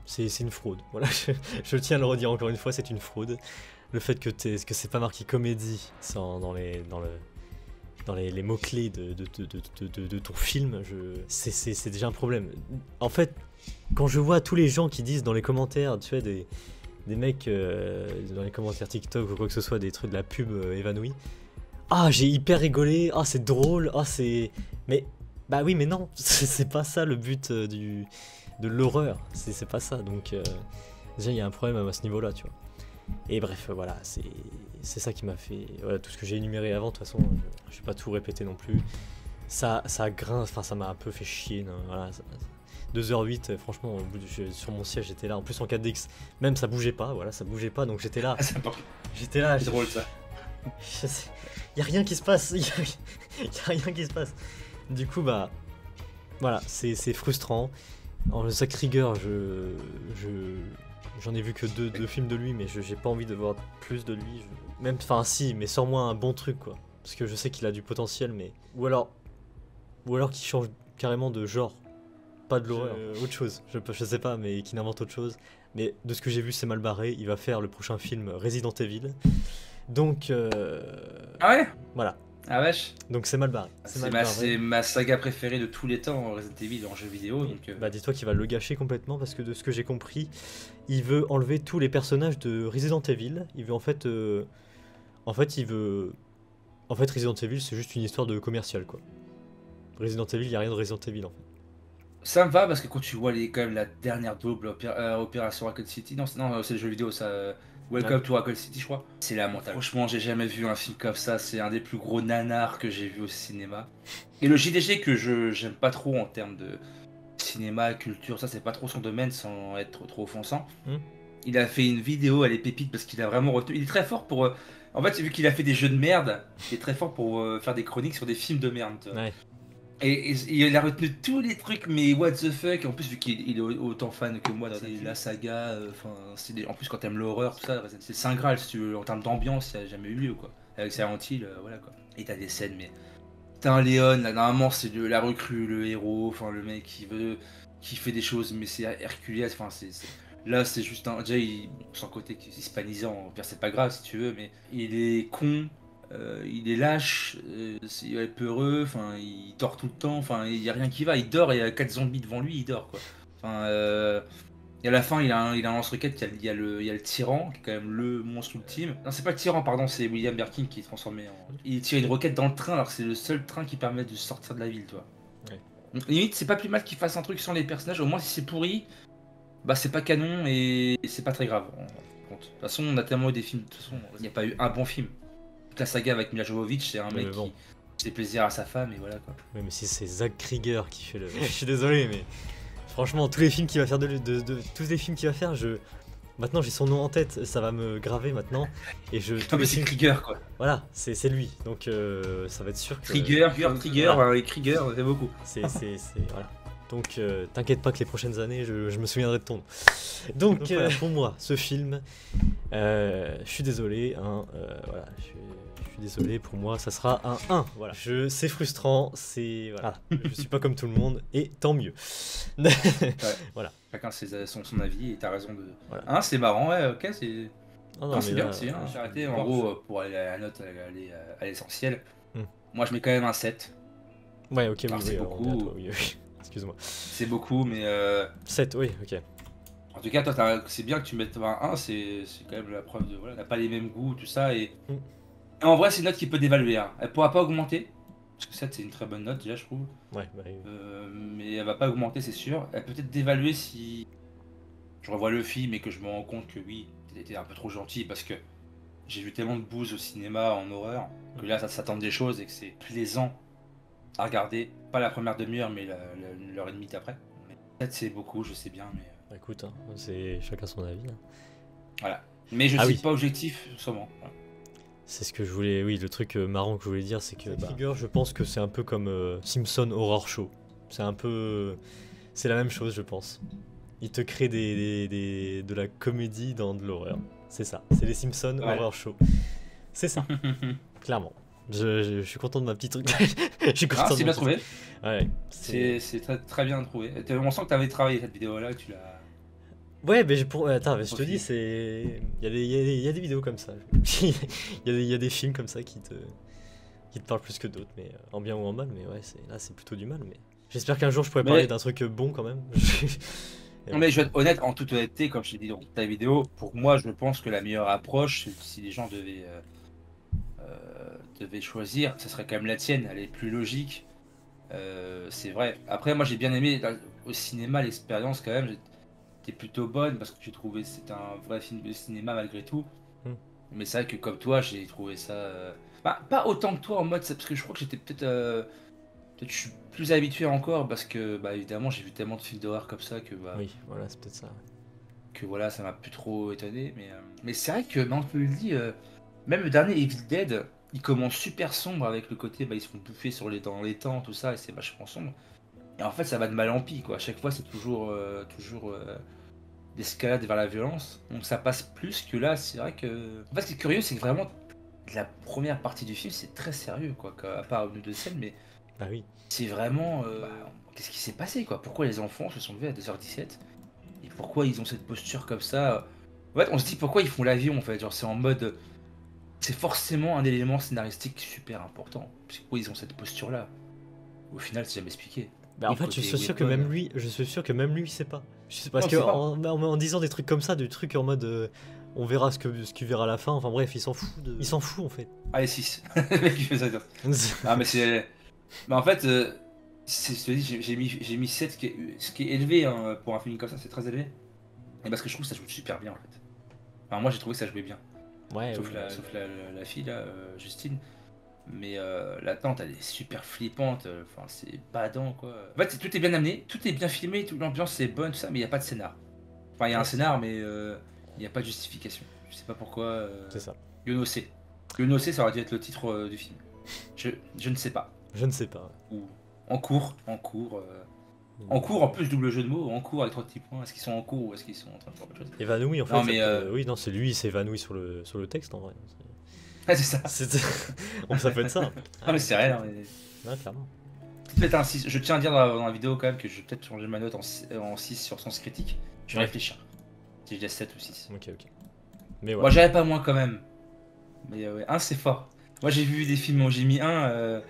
C'est une fraude. Voilà, je tiens à le redire encore une fois, c'est une fraude. Le fait que c'est pas marqué comédie dans les mots-clés de ton film, c'est déjà un problème. En fait, quand je vois tous les gens qui disent dans les commentaires, tu sais, des mecs dans les commentaires TikTok ou quoi que ce soit, des trucs de la pub évanouie. Ah, j'ai hyper rigolé, ah, c'est drôle, ah, c'est. Mais. Bah oui, mais non, c'est pas ça le but de l'horreur, c'est pas ça. Donc, déjà, il y a un problème à ce niveau-là, tu vois. Et bref, voilà, c'est ça qui m'a fait. Voilà, tout ce que j'ai énuméré avant, de toute façon, je vais pas tout répéter non plus. Ça grince, enfin, ça m'a un peu fait chier. Non, voilà, 2h08, franchement, sur mon siège, j'étais là. En plus, en 4DX, même ça bougeait pas, voilà, ça bougeait pas, donc j'étais là. J'étais là. C'est drôle ça. Y a rien qui se passe, y a rien qui se passe. Du coup, bah, voilà, c'est frustrant. En Zack Rieger, j'en ai vu que deux films de lui, mais j'ai pas envie de voir plus de lui. Même, enfin, si, mais sors-moi un bon truc, quoi. Parce que je sais qu'il a du potentiel, mais. Ou alors qu'il change carrément de genre. Pas de l'horreur, autre chose. Je sais pas, mais qu'il invente autre chose. Mais de ce que j'ai vu, c'est mal barré. Il va faire le prochain film Resident Evil. Donc. Ah ouais. Voilà. Ah wesh. Donc c'est mal barré. C'est ma saga préférée de tous les temps, Resident Evil en jeu vidéo. Donc, Bah dis-toi qu'il va le gâcher complètement parce que de ce que j'ai compris, il veut enlever tous les personnages de Resident Evil. Il veut en fait il veut, en fait Resident Evil c'est juste une histoire de commercial quoi. Resident Evil, il y a rien de Resident Evil en fait. ça me va parce que quand tu vois quand même la dernière double opération Raccoon City, non, c'est le jeu vidéo ça. Welcome to Raccoon City, je crois. C'est lamentable. Franchement, j'ai jamais vu un film comme ça. C'est un des plus gros nanars que j'ai vu au cinéma. Et le JDG que j'aime pas trop en termes de cinéma, culture, ça c'est pas trop son domaine sans être trop offensant. Il a fait une vidéo, elle est pépite parce qu'il a vraiment retenu. Il est très fort pour. En fait, vu qu'il a fait des jeux de merde, il est très fort pour faire des chroniques sur des films de merde. Ouais. Et il a retenu tous les trucs, mais what the fuck. En plus, vu qu'il est autant fan que moi, c'est la saga. En plus, quand t'aimes l'horreur, tout ça, c'est Saint Graal, si tu veux, en termes d'ambiance, il n'y a jamais eu lieu, quoi. Avec Silent Hill, voilà, quoi. Et t'as des scènes, mais. T'as un Léon, là, normalement, c'est la recrue, le héros, enfin, le mec qui fait des choses, mais c'est Hercules, enfin, là, c'est juste un. Déjà, son côté hispanisant, pire, c'est pas grave si tu veux, mais il est con. Il est lâche, il est peureux, enfin, il dort tout le temps, enfin, il n'y a rien qui va, il dort et il y a 4 zombies devant lui, il dort quoi. Enfin, et à la fin, il a un lance-roquette, il y a le tyran, qui est quand même le monstre ultime. Non, c'est pas le tyran, pardon, c'est William Birkin qui est transformé en. Il tire une roquette dans le train alors que c'est le seul train qui permet de sortir de la ville, toi. Ouais. Donc, limite, c'est pas plus mal qu'il fasse un truc sans les personnages, au moins si c'est pourri, bah c'est pas canon et c'est pas très grave. De toute façon, on a tellement eu des films, de toute façon, il n'y a pas eu un bon film. La saga avec Mila Jovovich, c'est un mec qui fait plaisir à sa femme et voilà quoi. Oui, mais si c'est Zach Krieger qui fait le. Je suis désolé, mais franchement, tous les films qu'il va faire tous les films qu'il va faire, maintenant j'ai son nom en tête, ça va me graver maintenant et Non mais c'est Krieger quoi. Voilà, c'est lui, donc ça va être sûr que. Krieger, voilà. Et Krieger, c'est beaucoup. C'est voilà. Donc t'inquiète pas que les prochaines années, je me souviendrai de ton nom. Donc pour moi, ce film, je suis désolé, hein, voilà, je suis désolé, pour moi ça sera un 1, voilà. C'est frustrant, voilà, je suis pas comme tout le monde, et tant mieux. Ouais. Voilà. Chacun son avis, et t'as raison de... Voilà. Hein, c'est marrant, ouais, ok, c'est... Non, c'est bien aussi, hein. J'ai arrêté, en gros, pour aller à la note, aller à l'essentiel. Moi je mets quand même un 7. Ouais, ok, alors, c'est beaucoup. Oui. Excuse-moi. C'est beaucoup, mais... 7, oui, ok. En tout cas, toi, c'est bien que tu mettes un 1, c'est quand même la preuve de... Voilà, t'as pas les mêmes goûts, tout ça, et... En vrai, c'est une note qui peut dévaluer. Hein. Elle pourra pas augmenter, parce que 7 c'est une très bonne note déjà, je trouve. Ouais, bah, oui. Mais elle va pas augmenter, c'est sûr. Elle peut être dévaluer si je revois le film et que je me rends compte que oui, c'était un peu trop gentil, parce que j'ai vu tellement de bouse au cinéma en horreur que là, ça s'attend des choses et que c'est plaisant à regarder. Pas la première demi-heure, mais l'heure et demie après. 7 c'est beaucoup, je sais bien, mais. Bah, écoute, hein, c'est chacun son avis. Hein. Voilà. Mais je suis pas objectif, sûrement. Voilà. C'est ce que je voulais, oui, le truc marrant que je voulais dire, c'est que Krieger, je pense que c'est un peu comme Simpson Horror Show. C'est un peu, c'est la même chose, je pense. Il te crée de la comédie dans de l'horreur. C'est ça, c'est les Simpson Horror Show. C'est ça, clairement. Je suis content de ma petite truc. Je suis content. C'est bien trouvé. Ouais. C'est très, très bien trouvé. On sent que tu avais travaillé cette vidéo-là, que tu l'as. Ouais, mais attends, je te dis, il y a des vidéos comme ça. Il y a des films comme ça qui te parlent plus que d'autres, mais en bien ou en mal. Mais ouais, là c'est plutôt du mal. Mais j'espère qu'un jour je pourrai parler d'un truc bon quand même. Non mais je vais être honnête, en toute honnêteté, comme je t'ai dit dans ta vidéo, pour moi je pense que la meilleure approche, si les gens devaient choisir, ce serait quand même la tienne. Elle est plus logique. C'est vrai. Après, moi j'ai bien aimé au cinéma l'expérience quand même. Était plutôt bonne parce que j'ai trouvé c'était un vrai film de cinéma malgré tout. Mais c'est vrai que comme toi, j'ai trouvé ça pas autant que toi en mode parce que je crois que j'étais peut-être je suis plus habitué encore parce que évidemment j'ai vu tellement de films d'horreur comme ça que oui, voilà, c'est peut-être ça. Que voilà, ça m'a plus trop étonné mais c'est vrai que on peut le dire même le dernier Evil Dead, il commence super sombre avec le côté ils se font bouffer dans les temps tout ça et c'est vachement sombre. Et en fait, ça va de mal en pis, quoi. À chaque fois, c'est toujours d'escalade vers la violence. Donc ça passe plus que là, c'est vrai que... En fait, ce qui est curieux, c'est que vraiment, la première partie du film, c'est très sérieux, quoi. À part une ou deux scènes, mais... Ah oui. C'est vraiment... qu'est-ce qui s'est passé, quoi? Pourquoi les enfants se sont levés à 2h17? Et pourquoi ils ont cette posture comme ça? En fait, on se dit pourquoi ils font l'avion, en fait. Genre, c'est en mode... c'est forcément un élément scénaristique super important. Parce que ils ont cette posture-là. Au final, c'est jamais expliqué. Bah, en Et fait, côté je suis sûr que weapon, même lui, je suis sûr que même lui, il sait pas. Parce Non, que c'est pas. en disant des trucs comme ça, des trucs en mode on verra ce qu'il verra à la fin. Enfin bref, il s'en fout. Il s'en fout en fait. Allez, 6. Le mec qui fait ça. Ah, mais c'est. Mais en fait, je te dis, j'ai mis 7, ce qui est élevé hein, pour un film comme ça, c'est très élevé. Et parce que je trouve que ça joue super bien en fait. Enfin, moi j'ai trouvé que ça jouait bien. Ouais. Sauf, oui, la fille là, Justine. Mais la tante elle est super flippante, enfin c'est badant quoi. En fait tout est bien amené, tout est bien filmé, toute l'ambiance c'est bonne, tout ça, mais il n'y a pas de scénar. Enfin il y a un scénar mais il n'y a pas de justification. Je sais pas pourquoi. c'est ça. Yonosé. Yonosé ça aurait dû être le titre du film. Je ne sais pas. Je ne sais pas. Ou en cours. En cours en plus double jeu de mots, en cours avec 3 petits points. Est-ce qu'ils sont en cours ou est-ce qu'ils sont en train de faire autre chose? Évanoui en fait. Non, mais, Oui, non, c'est lui, il s'est évanoui sur le texte en vrai. Ouais, c'est ça. Ça peut être ça. Ah mais c'est réel. Hein, mais... Ouais, clairement. Peut-être un 6. Je tiens à dire dans la vidéo quand même que je vais peut-être changer ma note en 6 sur sens critique. Je vais Ouais. réfléchir. Si je laisse 7 ou 6. Ok. Mais Moi ouais. j'avais pas moins quand même. Mais ouais, 1 c'est fort. Moi j'ai vu des films où j'ai mis 1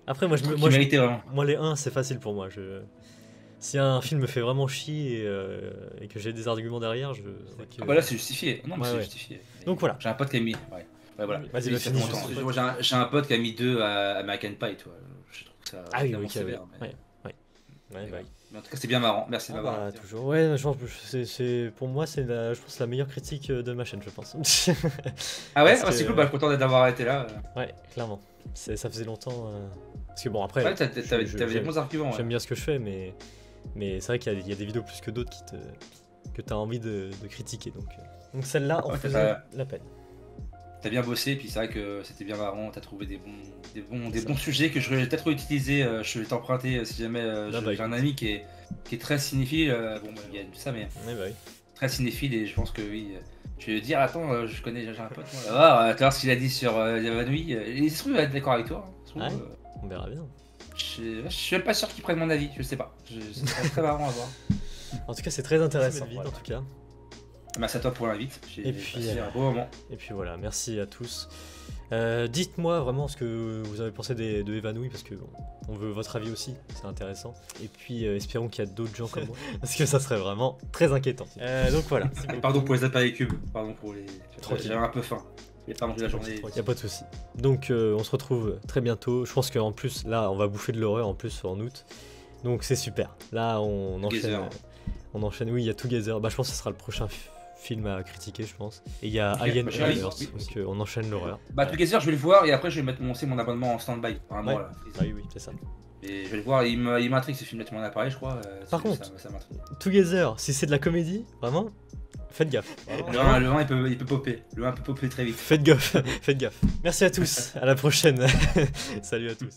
Après, moi, qui méritait vraiment. moi, les 1, c'est facile pour moi. Si un film me fait vraiment chier et que j'ai des arguments derrière, Ah bah là c'est justifié. Non mais Ouais, c'est ouais. justifié. Donc voilà. J'ai un pote qui a mis. Ouais. Ouais, voilà. Vas-y, Oui, bah, ça finis fait longtemps. juste. Moi, j'ai un pote qui a mis 2 à American Pie, toi. Je trouve que ça. Ah oui, vraiment ok, sévère, oui. mais- Ouais, mais bah, ouais. Mais en tout cas, c'est bien marrant. Merci de Ah m'avoir. bah, toujours. Ouais, je pense que pour moi, je pense la meilleure critique de ma chaîne, je pense. Ah ouais, Parce ah, c'est que- cool, bah, content d'avoir été là. Ouais, clairement. Ça faisait longtemps. Parce que bon, après, Ouais, t'avais des j'aime bons arguments. j'aime Ouais. bien ce que je fais, mais c'est vrai qu'il y a des vidéos plus que d'autres que t'as envie de critiquer. Donc celle-là en Ouais, faisait la peine. T'as bien bossé, puis c'est vrai que c'était bien marrant. T'as trouvé des bons sujets que je vais peut-être utiliser. Je vais t'emprunter si jamais Ah bah, j'ai un ami qui est très cinéphile. Bon, bah, il y a tout ça, mais Ouais, bah oui. très cinéphile et je pense que oui. Je vais lui dire, attends, j'ai un pote. Moi. Ah, tu vas voir ce qu'il a dit sur Yavanui. Il se trouve, il va être d'accord avec toi. Hein. Ça se trouve, Ouais. On verra bien. je suis même pas sûr qu'il prenne mon avis, je sais pas. Ce serait très marrant à voir. En tout cas, c'est très intéressant. Voilà. En tout cas. Merci à toi pour l'invite. J'ai Et puis, passé un beau moment. Et puis voilà, merci à tous. Dites-moi vraiment ce que vous avez pensé de Évanoui, parce que on veut votre avis aussi, c'est intéressant. Et puis espérons qu'il y a d'autres gens comme moi, parce que ça serait vraiment très inquiétant. Donc voilà. Pardon pour les appareils cubes, pardon pour les. Tranquille. J'avais un peu faim. J'ai pas mangé la journée. Il n'y a pas de souci. Donc on se retrouve très bientôt. Je pense qu'en plus, là, on va bouffer de l'horreur en plus en août. Donc c'est super. Là, on enchaîne. Together. On enchaîne, oui, il y a Together. Bah, je pense que ce sera le prochain film à critiquer, je pense. Et il y a Ok, Alien bah, j'arrive, Hunters, oui. donc on enchaîne l'horreur. Bah, Together, je vais le voir et après, je vais mettre mon abonnement en stand-by. Pour un mois Ouais. là. Ah oui, c'est ça. Et je vais le voir. Il m'intrigue ce film-là, tu m'en as parlé, je crois. Par contre, ça m'intrigue. Together, si c'est de la comédie, vraiment, faites gaffe. Le 1, il peut popper. Le 1 peut popper très vite. Faites gaffe, faites gaffe. Merci à tous, à la prochaine. Salut à tous.